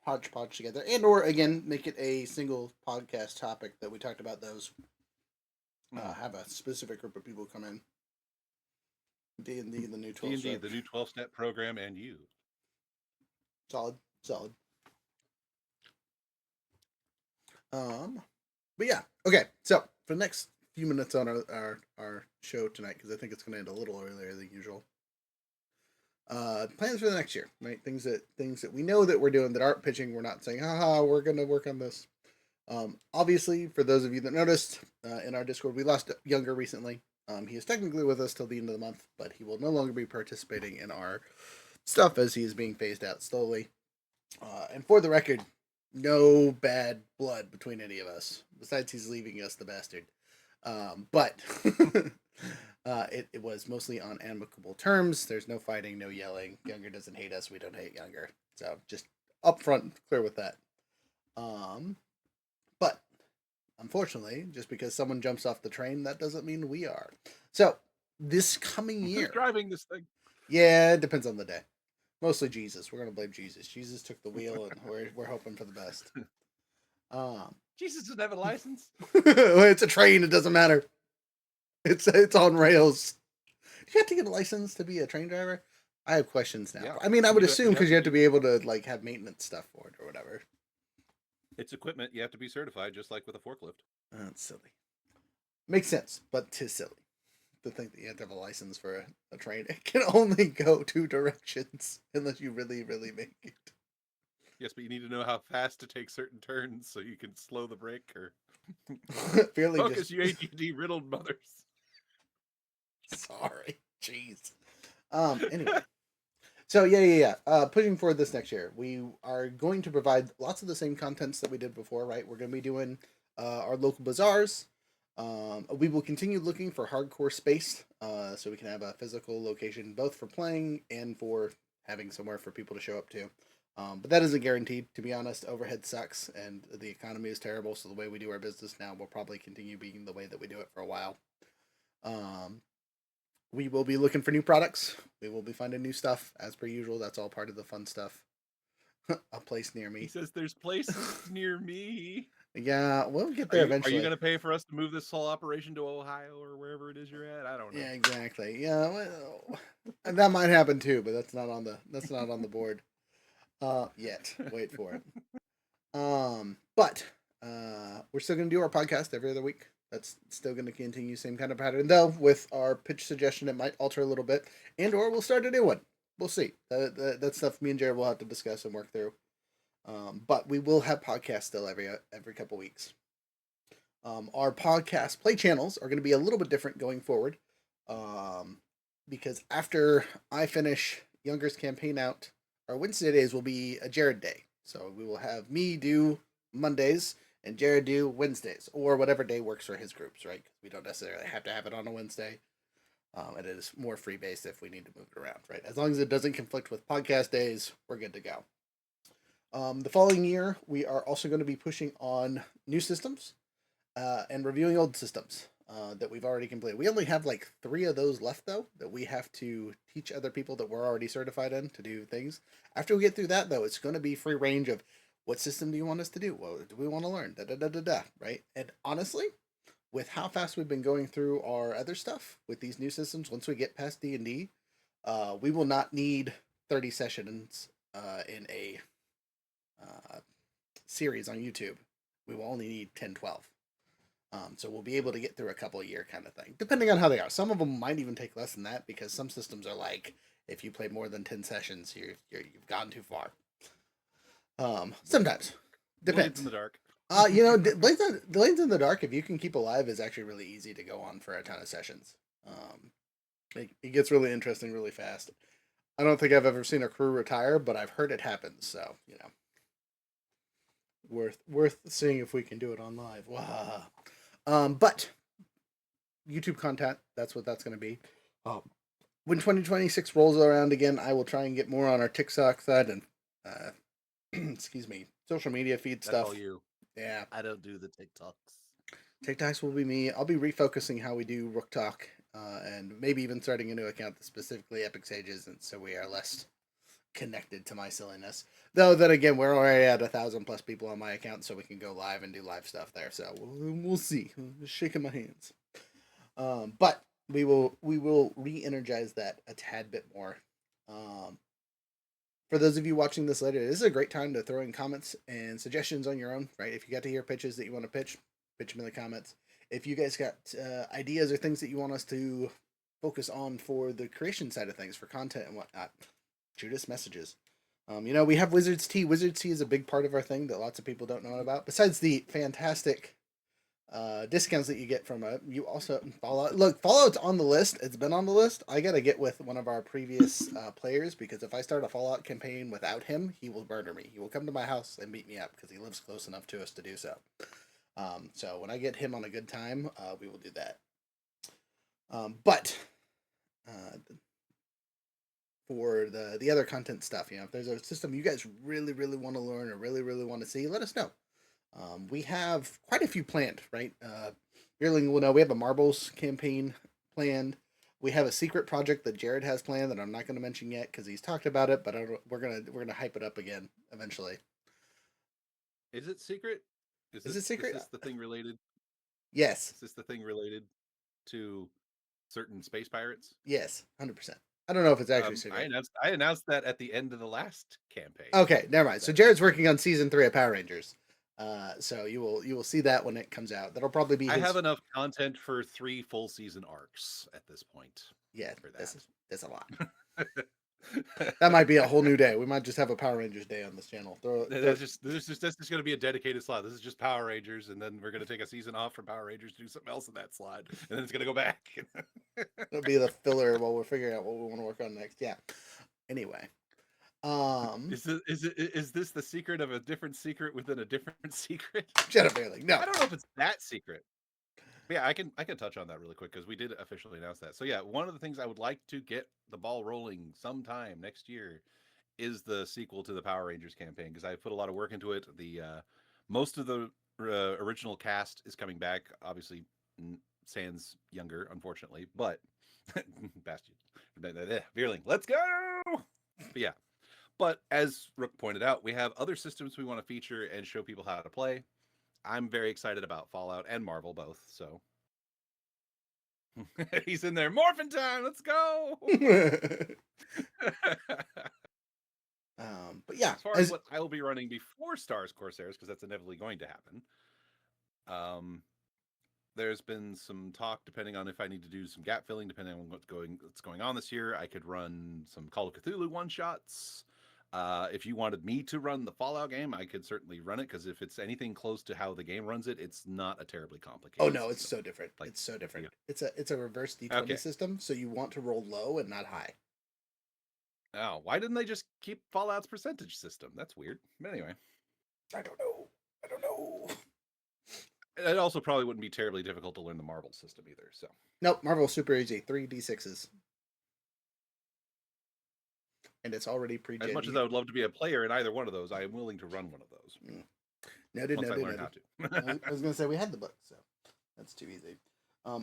hodgepodge together, and or again make it a single podcast topic that we talked about those. Have a specific group of people come in. D&D, the new 12 D&D, the new 12-step program, and you. Solid. But yeah, okay. So for the next few minutes on our show tonight, because I think it's going to end a little earlier than usual. Plans for the next year, right? Things that we know that we're doing that aren't pitching. We're not saying, haha, we're going to work on this. Obviously, for those of you that noticed, in our Discord, we lost Younger recently. He is technically with us till the end of the month, but he will no longer be participating in our stuff as he is being phased out slowly. And for the record, no bad blood between any of us. Besides, he's leaving us, the bastard. But it was mostly on amicable terms. There's no fighting, no yelling. Younger doesn't hate us. We don't hate Younger. So just upfront, clear with that. But unfortunately, just because someone jumps off the train, that doesn't mean we are. So this coming year, who's driving this thing? Yeah, it depends on the day. Mostly Jesus. We're gonna blame Jesus. Jesus took the wheel, and we're hoping for the best. Jesus doesn't have a license. It's a train. It doesn't matter. It's on rails. Do you have to get a license to be a train driver? I have questions now. Yeah. I mean, I would assume because you have to be able to like have maintenance stuff for it or whatever. It's equipment. You have to be certified, just like with a forklift. That's silly. Makes sense, but 'tis silly to think that you have to have a license for a train. It can only go two directions unless you really, really make it. Yes, but you need to know how fast to take certain turns so you can slow the brake or Fairly focus, just. you ADD riddled mothers. Sorry. Jeez. Anyway. So yeah. Pushing forward this next year, we are going to provide lots of the same contents that we did before. Right, we're going to be doing our local bazaars. We will continue looking for hardcore space, so we can have a physical location both for playing and for having somewhere for people to show up to. But that isn't guaranteed. To be honest, overhead sucks, and the economy is terrible. So the way we do our business now will probably continue being the way that we do it for a while. We will be looking for new products. We will be finding new stuff as per usual. That's all part of the fun stuff. A place near He me. says there's places near me. Yeah, we'll get Are there you eventually. going to pay for us to move this whole operation to Ohio or wherever it is you're at? I don't know. Yeah, exactly. Yeah, well, that might happen too, but that's not on the board yet. Wait for it. But we're still gonna do our podcast every other week. That's still gonna continue same kind of pattern, though. With our pitch suggestion, it might alter a little bit, and or we'll start a new one. We'll see. That stuff me and Jared will have to discuss and work through. But we will have podcasts still every couple weeks. Our podcast play channels are going to be a little bit different going forward, because after I finish Younger's campaign out, our Wednesday days will be a Jared day. So we will have me do Mondays and Jared do Wednesdays, or whatever day works for his groups, right? Because we don't necessarily have to have it on a Wednesday. And it is more free based if we need to move it around, right? As long as it doesn't conflict with podcast days, we're good to go. The following year, we are also going to be pushing on new systems and reviewing old systems that we've already completed. We only have like 3 of those left, though, that we have to teach other people that we're already certified in to do things. After we get through that, though, it's going to be free range of what system do you want us to do? What do we want to learn? Right? And honestly, with how fast we've been going through our other stuff with these new systems, once we get past D&D, we will not need 30 sessions in a series on YouTube. We will only need 10, 12. So we'll be able to get through a couple a year kind of thing, depending on how they are. Some of them might even take less than that because some systems are like, if you play more than 10 sessions, you've gone too far. Sometimes. Depends. Blades in the dark. Blades in the Dark, if you can keep alive, is actually really easy to go on for a ton of sessions. It gets really interesting really fast. I don't think I've ever seen a crew retire, but I've heard it happens. So, worth seeing if we can do it on live. Wow. But YouTube content, that's what that's going to be. When 2026 rolls around again, I will try and get more on our TikTok side and, excuse me, social media feed stuff. That's all you. Yeah. I don't do the TikToks. TikToks will be me. I'll be refocusing how we do Rook Talk, and maybe even starting a new account that specifically Epic Sages, and so we are less connected to my silliness. Though then again, we're already at 1,000+ people on my account, so we can go live and do live stuff there. So we'll see. Just shaking my hands. But we will re-energize that a tad bit more. For those of you watching this later, this is a great time to throw in comments and suggestions on your own, right? If you got to hear pitches that you want to pitch them in the comments. If you guys got ideas or things that you want us to focus on for the creation side of things, for content and whatnot, shoot us messages. We have Wizards Tea. Wizards Tea is a big part of our thing that lots of people don't know about. Besides the fantastic discounts that you get from you also Fallout. Look, Fallout's on the list. It's been on the list. I gotta get with one of our previous players, because if I start a Fallout campaign without him, he will murder me. He will come to my house and beat me up because he lives close enough to us to do so. So when I get him on a good time, we will do that. But for the other content stuff, if there's a system you guys really, really want to learn or really, really want to see, let us know. We have quite a few planned, right? Yearling will know we have a Marbles campaign planned. We have a secret project that Jared has planned that I'm not going to mention yet because he's talked about it, but we're gonna hype it up again eventually. Is it secret? Is it secret? Is this the thing related? Yes. Is this the thing related to certain space pirates? Yes, 100%. I don't know if it's actually secret. I announced that at the end of the last campaign. Okay, never mind. So Jared's working on season 3 of Power Rangers. So you will see that when it comes out. That'll probably be I his. have enough content for 3 full season arcs at this point Yeah, for that's a lot. that. That might be a whole new day. We might just have a Power Rangers day on this channel. That's just going to be a dedicated slot. This is just Power Rangers, and then we're going to take a season off from Power Rangers to do something else in that slot, and then it's going to go back. It'll be the filler while we're figuring out what we want to work on next. Yeah. Anyway, Is this the secret of a different secret within a different secret? shut up, Bailey. No. I don't know if it's that secret. But yeah, I can touch on that really quick because we did officially announce that. So yeah, one of the things I would like to get the ball rolling sometime next year is the sequel to the Power Rangers campaign because I put a lot of work into it. The most of the original cast is coming back. Obviously, sans younger, unfortunately, but Bastion, Veerling, let's go. But yeah, but as Rook pointed out, we have other systems we want to feature and show people how to play. I'm very excited about Fallout and Marvel both. So he's in there. Morphin time. Let's go. But yeah, as far as what I will be running before Stars Corsairs, because that's inevitably going to happen. There's been some talk, depending on if I need to do some gap filling, depending on what's going on this year. I could run some Call of Cthulhu one shots. If you wanted me to run the Fallout game, I could certainly run it because if it's anything close to how the game runs it, it's not a terribly complicated. Oh no, it's so different. It's so different. Yeah. It's a reverse D20 system, so you want to roll low and not high. Oh, why didn't they just keep Fallout's percentage system? That's weird. But anyway, I don't know. It also probably wouldn't be terribly difficult to learn the Marvel system either. So nope, Marvel's super easy. 3d6s. And it's already pre-gen. As much as I would love to be a player in either one of those, I am willing to run one of those. Noted. I learn how to. I was going to say we had the book, so that's too easy.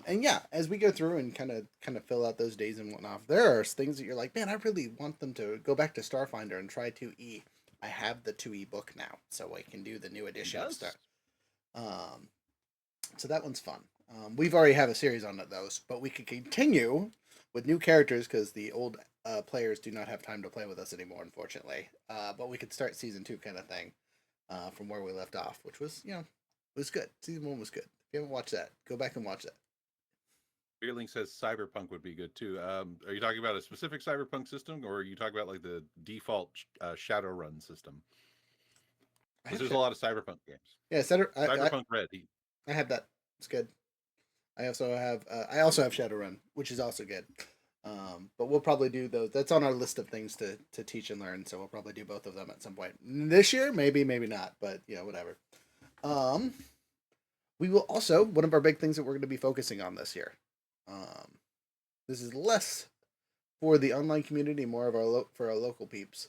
And yeah, as we go through and kind of fill out those days and whatnot, there are things that you're like, man, I really want them to go back to Starfinder and try 2E. I have the 2E book now, so I can do the new edition of Star. So that one's fun. We've already have a series on it, though, but we could continue with new characters because the old players do not have time to play with us anymore, unfortunately. But we could start season 2 kind of thing from where we left off, which was, was good. Season 1 was good. If you haven't watched that, go back and watch that. Beerling says Cyberpunk would be good too. Are you talking about a specific Cyberpunk system, or are you talking about like the default Shadowrun system? Because there's a lot of Cyberpunk games. Yeah, Cyberpunk Red. I have that. It's good. I also have Shadowrun, which is also good. But we'll probably do those. That's on our list of things to teach and learn. So we'll probably do both of them at some point this year. Maybe not. But whatever. We will also, one of our big things that we're going to be focusing on this year. This is less for the online community, more of for our local peeps.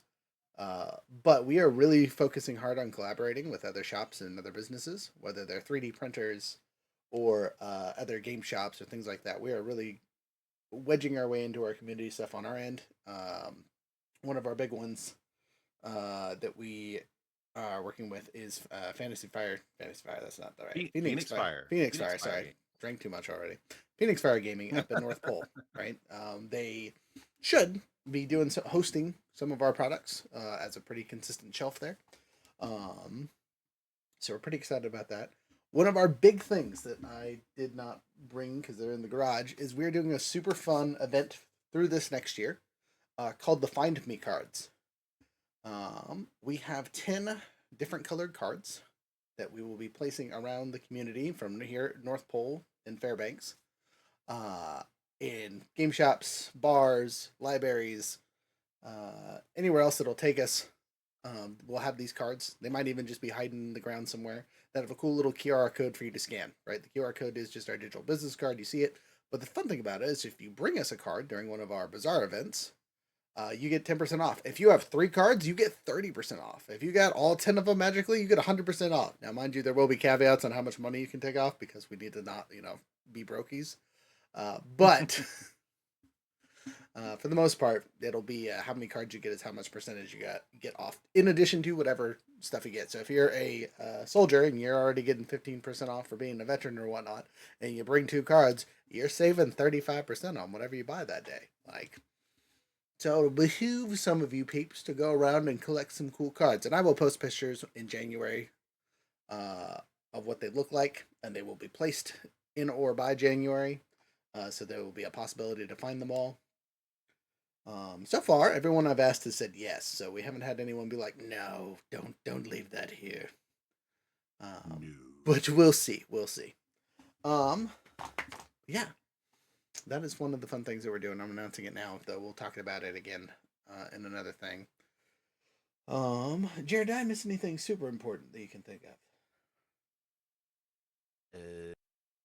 But we are really focusing hard on collaborating with other shops and other businesses, whether they're 3D printers or other game shops or things like that. We are really wedging our way into our community stuff on our end. One of our big ones that we are working with is Fantasy Fire. That's not the right. Phoenix Fire. Sorry, drank too much already. Phoenix Fire Gaming up in North Pole, right? They should be doing hosting some of our products as a pretty consistent shelf there. So we're pretty excited about that. One of our big things that I did not bring because they're in the garage is we're doing a super fun event through this next year called the Find Me cards. We have 10 different colored cards that we will be placing around the community from here at North Pole in Fairbanks. In game shops, bars, libraries, anywhere else that'll take us. We'll have these cards. They might even just be hiding in the ground somewhere that have a cool little QR code for you to scan, right? The QR code is just our digital business card. You see it. But the fun thing about it is if you bring us a card during one of our bazaar events, you get 10% off. If you have 3 cards, you get 30% off. If you got all 10 of them magically, you get 100% off. Now, mind you, there will be caveats on how much money you can take off because we need to not, be brokies. But for the most part, it'll be how many cards you get is how much percentage you get off, in addition to whatever stuff you get. So if you're a soldier and you're already getting 15% off for being a veteran or whatnot, and you bring 2 cards, you're saving 35% on whatever you buy that day. So it'll behoove some of you peeps to go around and collect some cool cards. And I will post pictures in January uh, of what they look like, and they will be placed in or by January. So there will be a possibility to find them all. So far, everyone I've asked has said yes. So we haven't had anyone be like, "No, don't leave that here." No. But we'll see. We'll see. Yeah, that is one of the fun things that we're doing. I'm announcing it now, though we'll talk about it again in another thing. Jared, did I miss anything super important that you can think of?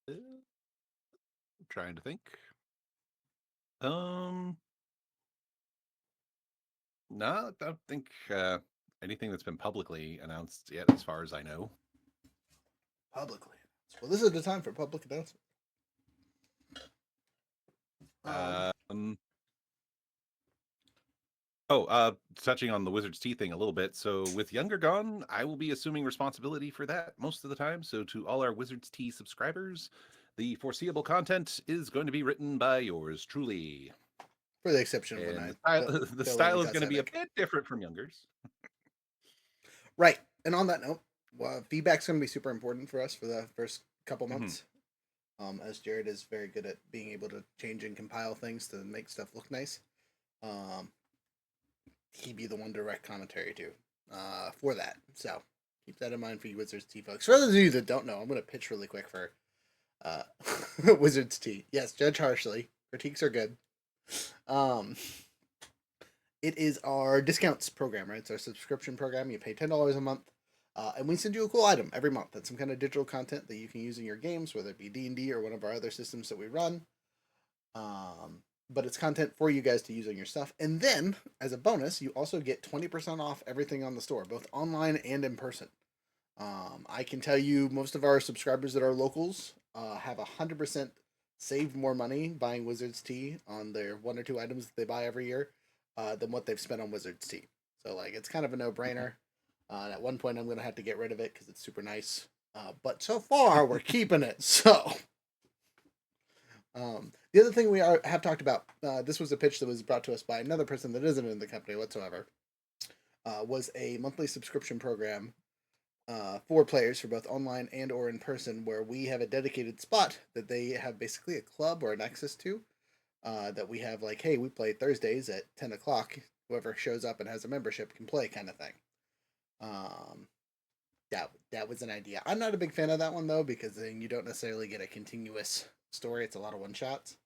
I'm trying to think. No, I don't think anything that's been publicly announced yet, as far as I know. Publicly. Well, this is the time for public announcement. Touching on the Wizard's Tea thing a little bit. So with Younger gone, I will be assuming responsibility for that most of the time. So to all our Wizard's Tea subscribers, the foreseeable content is going to be written by yours truly. For the exception of when the style is going to be a bit different from Younger's. Right. And on that note, feedback's going to be super important for us for the first couple months. As Jared is very good at being able to change and compile things to make stuff look nice. He'd be the one direct commentary to for that. So keep that in mind for you Wizards Tea folks. For those of you that don't know, I'm going to pitch really quick for Wizards Tea. Yes, judge harshly. Critiques are good. It is our discounts program, right? It's our subscription program. You pay $10 a month, and we send you a cool item every month. That's some kind of digital content that you can use in your games, whether it be D&D or one of our other systems that we run. But it's content for you guys to use on your stuff. And then, as a bonus, you also get 20% off everything on the store, both online and in person. I can tell you most of our subscribers that are locals have 100% saved more money buying Wizards Tea on their 1 or 2 items that they buy every year than what they've spent on Wizards Tea. So, like, it's kind of a no-brainer. At one point, I'm going to have to get rid of it because it's super nice. But so far, we're keeping it. So... the other thing we have talked about, this was a pitch that was brought to us by another person that isn't in the company whatsoever, was a monthly subscription program for players for both online and or in person, where we have a dedicated spot that they have basically a club or an access to, that we have like, hey, we play Thursdays at 10 o'clock. Whoever shows up and has a membership can play kind of thing. That was an idea. I'm not a big fan of that one, though, because then you don't necessarily get a continuous story. It's a lot of one-shots.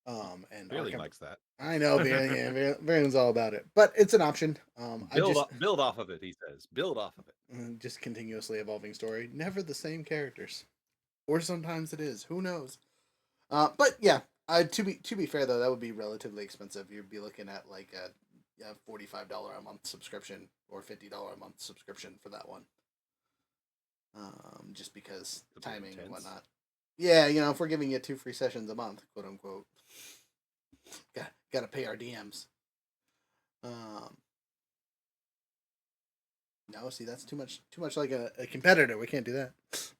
And Bailey likes that. I know, Bailey's all about it. But it's an option. Build off of it, he says. Build off of it. Just continuously evolving story. Never the same characters. Or sometimes it is. Who knows? But yeah, to be fair, though, that would be relatively expensive. You'd be looking at like a $45 a month subscription or $50 a month subscription for that one. Just because timing and whatnot. Yeah, if we're giving you 2 free sessions a month, quote unquote, got to pay our DMs. No, see, that's too much like a competitor. We can't do that. So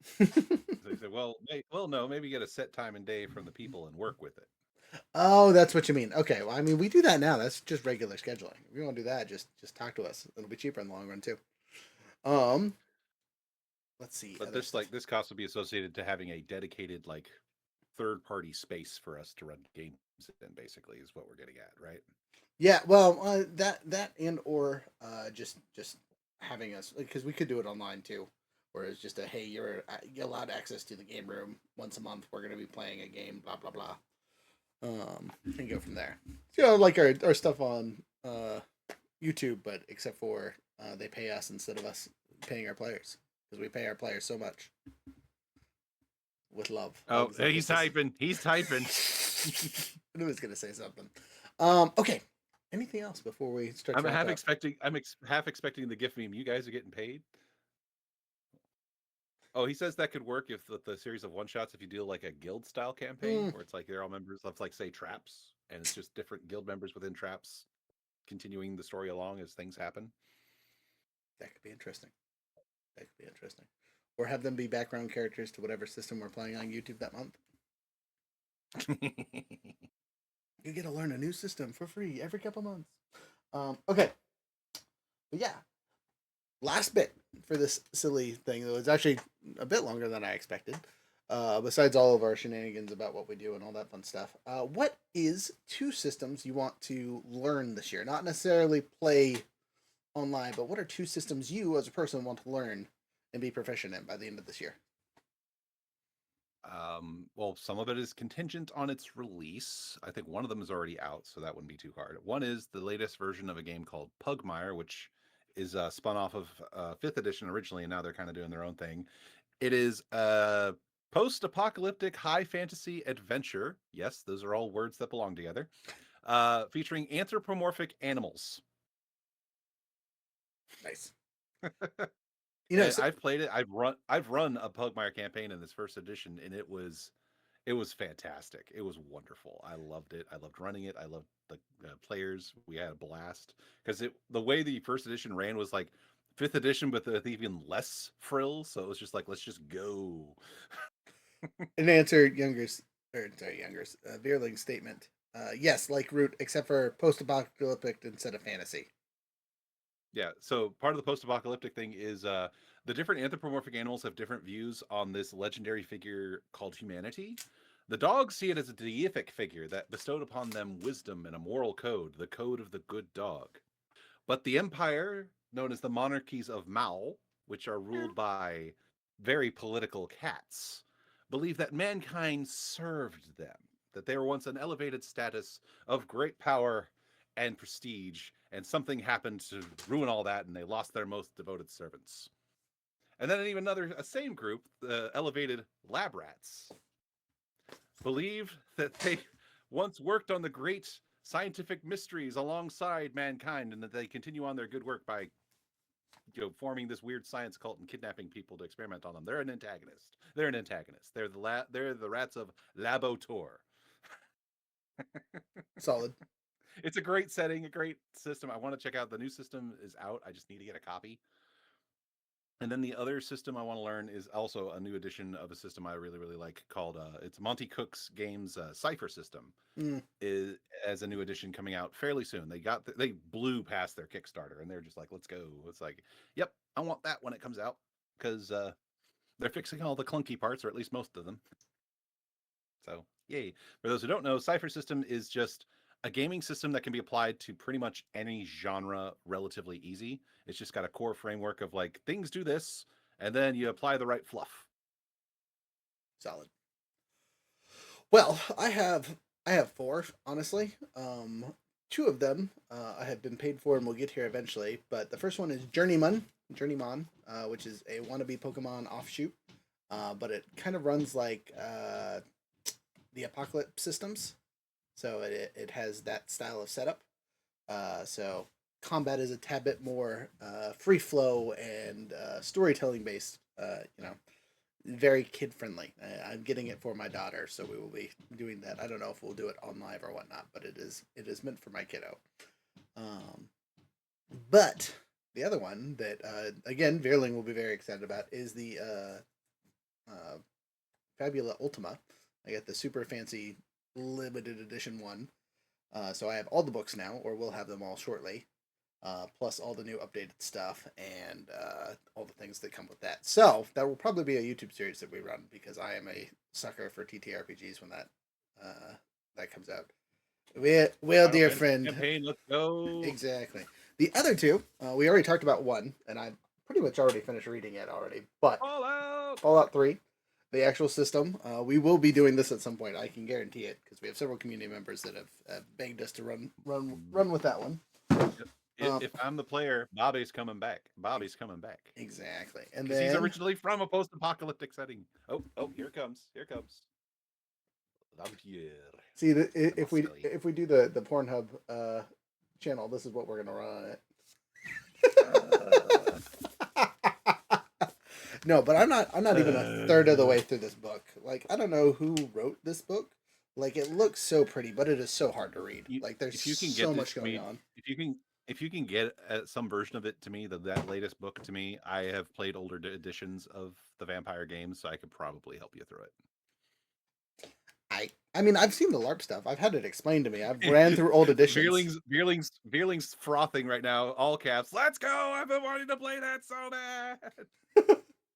he said, well, no, maybe get a set time and day from the people and work with it. Oh, that's what you mean. Okay, well, I mean, we do that now. That's just regular scheduling. If you want to do that, just talk to us. It'll be cheaper in the long run too. Let's see. But this cost would be associated to having a dedicated like third-party space for us to run games in. Basically, is what we're getting at, right? Yeah. Well, that and or just having us, because we could do it online too, where it's just hey, you're allowed access to the game room once a month. We're going to be playing a game. Blah blah blah. And go from there. Like our stuff on YouTube, but except for they pay us instead of us paying our players, because we pay our players so much with love. Oh, he's typing. He's typing. I knew he was gonna say something. Okay. Anything else before we start? I'm half expecting the GIF meme. You guys are getting paid. Oh, he says that could work if the series of one shots, if you do like a guild style campaign where it's like they're all members of, like, say, traps, and it's just different guild members within traps continuing the story along as things happen. That could be interesting. Or have them be background characters to whatever system we're playing on YouTube that month. You get to learn a new system for free every couple months. Okay. But yeah. Last bit for this silly thing, though. It's actually a bit longer than I expected. Besides all of our shenanigans about what we do and all that fun stuff, what is 2 systems you want to learn this year? Not necessarily play online, but what are 2 systems you, as a person, want to learn and be proficient in by the end of this year? Well, some of it is contingent on its release. I think one of them is already out, so that wouldn't be too hard. One is the latest version of a game called Pugmire, which is spun off of 5th edition originally, and now they're kind of doing their own thing. It is a post-apocalyptic high fantasy adventure. Yes, those are all words that belong together. Featuring anthropomorphic animals. Nice. And I've played it. I've run a Pugmire campaign in this 1st edition, and it was fantastic. It was wonderful. I loved it. I loved running it. I loved the players. We had a blast because the way the 1st edition ran was like 5th edition, but with even less frills. So it was just like, let's just go. In answer Veerling's statement, yes, like Root, except for post-apocalyptic instead of fantasy. Yeah, so part of the post-apocalyptic thing is the different anthropomorphic animals have different views on this legendary figure called humanity. The dogs see it as a deific figure that bestowed upon them wisdom and a moral code, the code of the good dog. But the empire, known as the monarchies of Mao, which are ruled by very political cats, believe that mankind served them, that they were once an elevated status of great power and prestige, and something happened to ruin all that, and they lost their most devoted servants. And then even a same group, the elevated lab rats, believe that they once worked on the great scientific mysteries alongside mankind, and that they continue on their good work by forming this weird science cult and kidnapping people to experiment on them. They're an antagonist. They're the rats of Labotor. Solid. It's a great setting, a great system. I want to check out. The new system is out. I just need to get a copy. And then the other system I want to learn is also a new edition of a system I really, really like called it's Monty Cook's Games Cipher system. Is as a new edition coming out fairly soon. They blew past their Kickstarter, and they're just like, let's go. It's like, yep, I want that when it comes out, because they're fixing all the clunky parts, or at least most of them. So yay. For those who don't know, Cipher system is just a gaming system that can be applied to pretty much any genre relatively easy. It's just got a core framework of like, things do this, and then you apply the right fluff. Solid. Well, I have 4, honestly. 2 of them I have been paid for and will get here eventually. But the first one is Journeymon, which is a wannabe Pokemon offshoot. But it kind of runs like the Apocalypse systems. So it has that style of setup. So combat is a tad bit more free flow and storytelling based. Very kid friendly. I'm getting it for my daughter, so we will be doing that. I don't know if we'll do it on live or whatnot, but it is meant for my kiddo. But the other one that again Veerling will be very excited about is the Fabula Ultima. I got the super fancy limited edition one. So I have all the books now, or we'll have them all shortly. Plus all the new updated stuff and all the things that come with that. So that will probably be a YouTube series that we run, because I am a sucker for TTRPGs when that comes out. Well, dear friend. Campaign, let's go. Exactly. The other 2, we already talked about one, and I pretty much already finished reading it already. But Fallout 3, the actual system. We will be doing this at some point. I can guarantee it, because we have several community members that have begged us to run with that one. If I'm the player, Bobby's coming back. Exactly. And then he's originally from a post-apocalyptic setting. Oh, here it comes. See, if we do the Pornhub channel, this is what we're gonna run on it. No, but I'm not even a third of the way through this book. Like, I don't know who wrote this book. Like, it looks so pretty, but it is so hard to read. Like, there's so much going on. If you can get some version of it to me, that latest book to me, I have played older editions of the Vampire games, so I could probably help you through it. I mean, I've seen the LARP stuff. I've had it explained to me. I've ran through old editions. Veerling's frothing right now, all caps. Let's go! I've been wanting to play that so bad.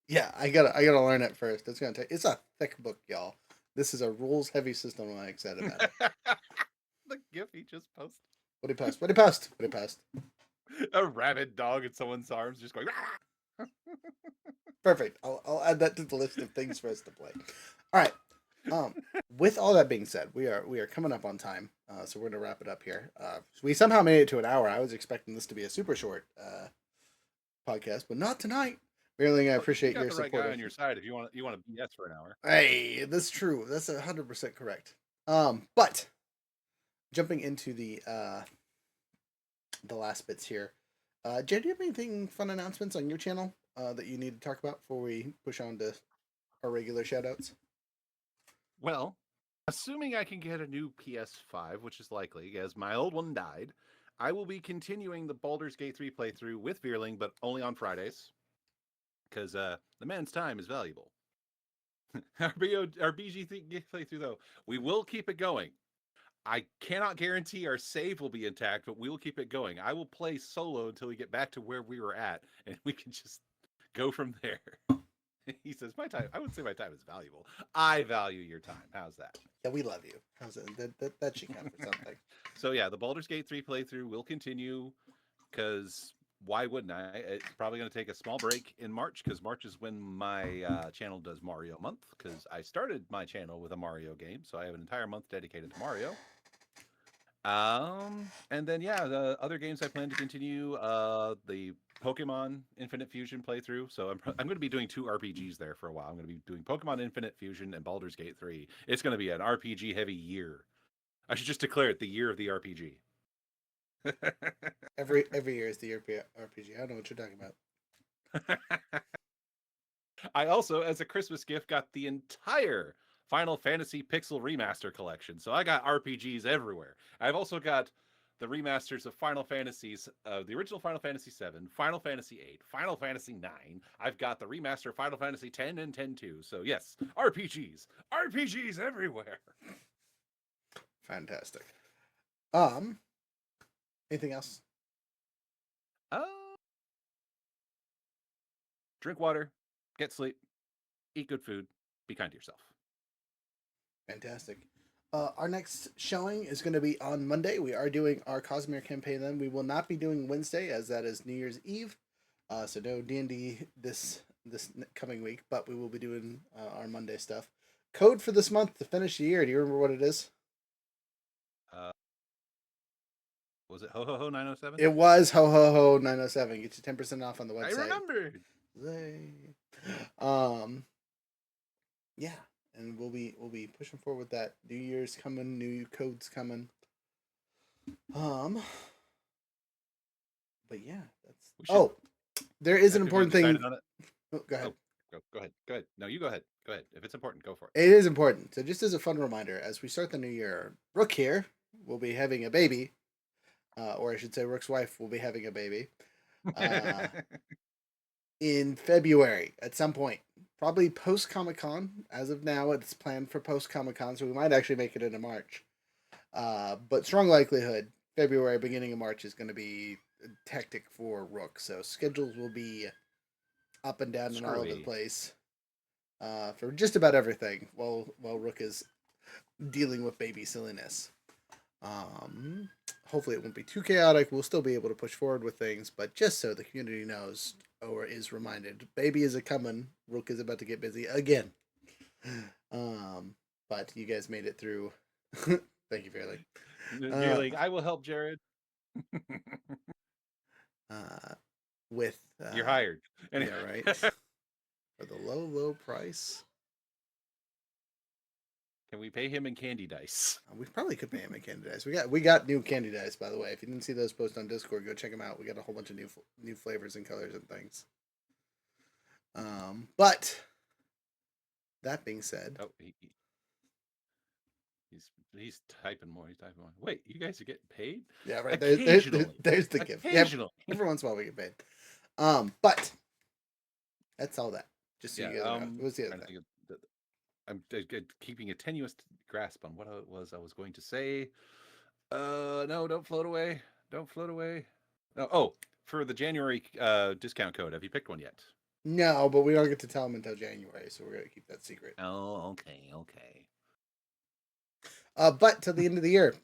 Yeah, I gotta learn it first. It's gonna take. It's a thick book, y'all. This is a rules heavy system. I'm excited about it. The gif he just posted. What did he post? What did he post? What did he post? A rabid dog in someone's arms, just going. "Rah!" Perfect. I'll add that to the list of things for us to play. All right. With all that being said, we are coming up on time, so we're gonna wrap it up here. We somehow made it to an hour. I was expecting this to be a super short podcast, but not tonight. Really, I appreciate You your got the right support. guy on your side if you want to BS for an hour. Hey, that's true. That's 100% correct. But jumping into the last bits here, Jay, do you have anything fun announcements on your channel that you need to talk about before we push on to our regular shoutouts? Well, assuming I can get a new PS5, which is likely, as my old one died, I will be continuing the Baldur's Gate 3 playthrough with Veerling, but only on Fridays, because the man's time is valuable. Our BG playthrough, though, we will keep it going. I cannot guarantee our save will be intact, but we will keep it going. I will play solo until we get back to where we were at, and we can just go from there. He says, my time, I would say my time is valuable. I value your time. How's that? Yeah, we love you. How's it? That should count for something. So yeah, the Baldur's Gate 3 playthrough will continue, because why wouldn't I? It's probably going to take a small break in March, because March is when my channel does Mario month, because I started my channel with a Mario game, so I have an entire month dedicated to Mario. And then yeah, the other games I plan to continue, the Pokemon Infinite Fusion playthrough. So I'm going to be doing 2 RPGs there for a while. I'm going to be doing Pokemon Infinite Fusion and Baldur's Gate 3. It's going to be an RPG heavy year. I should just declare it the year of the RPG. Every year is the RPG. I don't know what you're talking about. I also, as a Christmas gift, got the entire Final Fantasy Pixel Remaster collection. So I got RPGs everywhere. I've also got the remasters of Final Fantasies, the original Final Fantasy 7, Final Fantasy 8, Final Fantasy 9. I've got the remaster of Final Fantasy 10 and 10-2. So yes, RPGs everywhere. Fantastic. Anything else? Drink water, get sleep, eat good food, be kind to yourself. Fantastic. Our next showing is going to be on Monday. We are doing our Cosmere campaign then. We will not be doing Wednesday, as that is New Year's Eve. So no D&D this coming week, but we will be doing our Monday stuff. Code for this month to finish the year. Do you remember what it is? Was it Ho Ho Ho 907? It was Ho Ho Ho 907. Get you 10% off on the website. I remembered. Yeah, and we'll be pushing forward with that. New Year's coming, new codes coming. But yeah, that's. There is an important thing. Oh, go ahead. Go ahead. No, you go ahead. Go ahead. If it's important, go for it. It is important. So just as a fun reminder, as we start the new year, Rook here will be having a baby. Or I should say Rook's wife will be having a baby. In February at some point. Probably post Comic-Con. As of now, it's planned for post Comic-Con, so we might actually make it into March. But strong likelihood, February, beginning of March is going to be hectic for Rook. So schedules will be up and down and all over the place for just about everything while Rook is dealing with baby silliness. Hopefully it won't be too chaotic. We'll still be able to push forward with things, but just so the community knows or is reminded, baby is a coming. Rook is about to get busy again. But you guys made it through. Thank you, Fairly. I will help Jared. With you're hired. Anyway. Yeah, right. For the low price. Can we pay him in candy dice? We probably could pay him in candy dice. We got new candy dice, by the way. If you didn't see those posts on Discord, go check them out. We got a whole bunch of new flavors and colors and things. But that being said, he's typing more. Wait, you guys are getting paid? Yeah, right. There's the gift. Yeah, every once in a while we get paid. But that's all that. Just so you guys know. What was the other thing? I'm keeping a tenuous grasp on what it was I was going to say. No, don't float away. Don't float away. No, oh, for the January discount code, have you picked one yet? No, but we don't get to tell them until January, so we're gonna keep that secret. Oh, okay. But till the end of the year,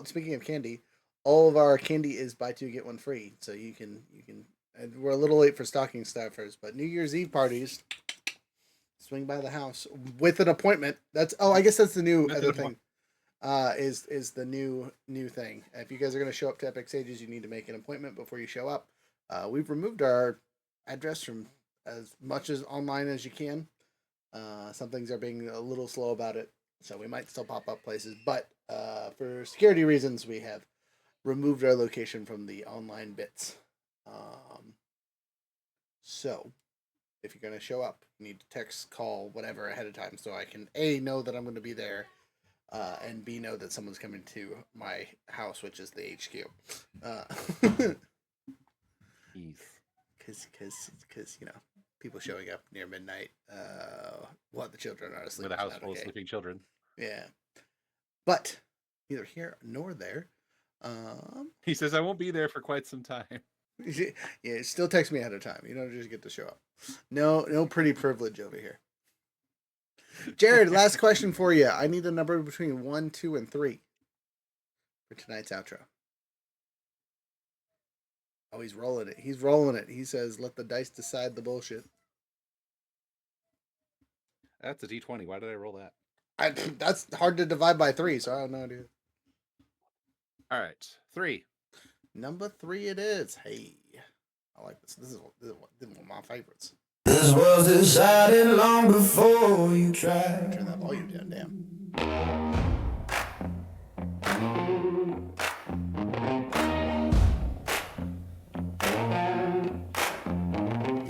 speaking of candy, all of our candy is buy two get one free. So you can. And we're a little late for stocking stuffers, but New Year's Eve parties, swing by the house with an appointment. I guess that's the new other thing. Is the new thing. If you guys are gonna show up to Epic Sages, you need to make an appointment before you show up. We've removed our address from as much as online as you can. Some things are being a little slow about it, so we might still pop up places. But for security reasons, we have removed our location from the online bits. So if you're going to show up, you need to text, call, whatever ahead of time so I can A, know that I'm going to be there, and B, know that someone's coming to my house, which is the HQ. Because, people showing up near midnight while the children are asleep. With a house full of sleeping children. Yeah. But neither here nor there. He says, I won't be there for quite some time. Yeah, still text me ahead of time. You don't just get to show up. No pretty privilege over here. Jared, last question for you. I need a number between 1, 2, and 3 for tonight's outro. Oh, he's rolling it. He says, let the dice decide the bullshit. That's a D20. Why did I roll that? That's hard to divide by 3, so I don't know, dude. All right. 3. Number 3 it is. Hey, I like this. This is one of my favorites. This was decided long before you tried. Turn that volume down, damn.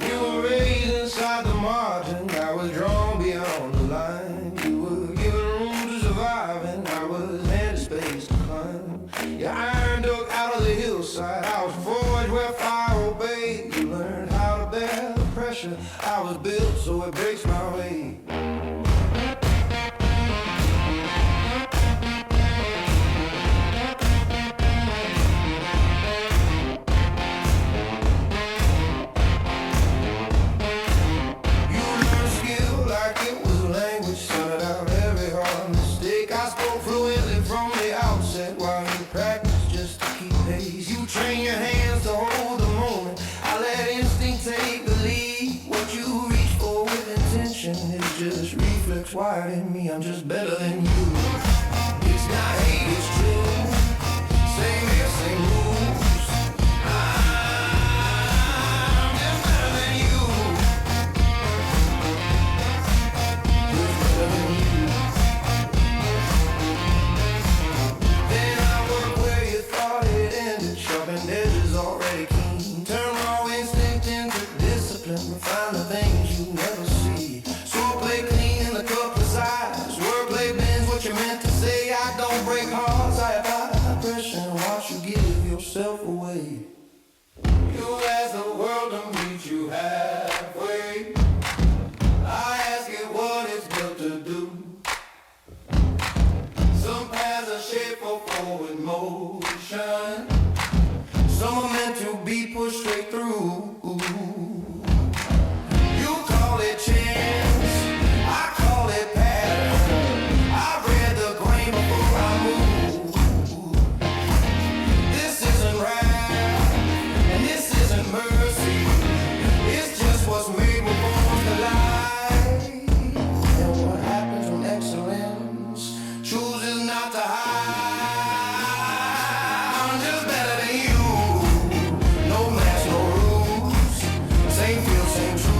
You were raised inside the margin. I was drawn beyond the line. You were given room to survive, and I was handed space to climb. Your iron dug out of the hillside. I was forged where fire obeyed. You learned how to bear the pressure. I was built so it breaks my way. Wired in me, I'm just better than you. It's not hate, it's true. Same here, same rules. I'm just better than you. Just better than you. Then I work where you thought it ended. Sharpened edges already keen. Turn raw instinct into discipline. Refine the things you never see. So play clean in the cup. Wordplay bends what you meant to say. I don't break hearts, I apply pressure and watch you give yourself away. You ask the world to meet you halfway. I ask it what it's built to do. Some paths are shaped for forward motion. Some are meant to be pushed straight through. You call it chance, I call it pattern. I read the grain before I move. This isn't wrath, and this isn't mercy. It's just what's made with forms to lie. And what happens when excellence chooses not to hide? I'm just better than you. No match, no rules. Same feel, same truth.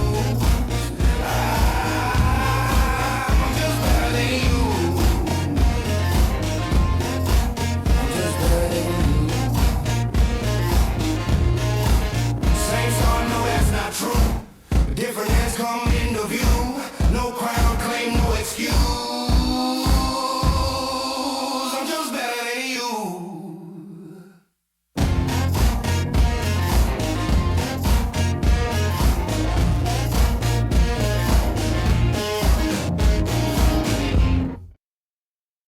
Different hands come into view. No crime.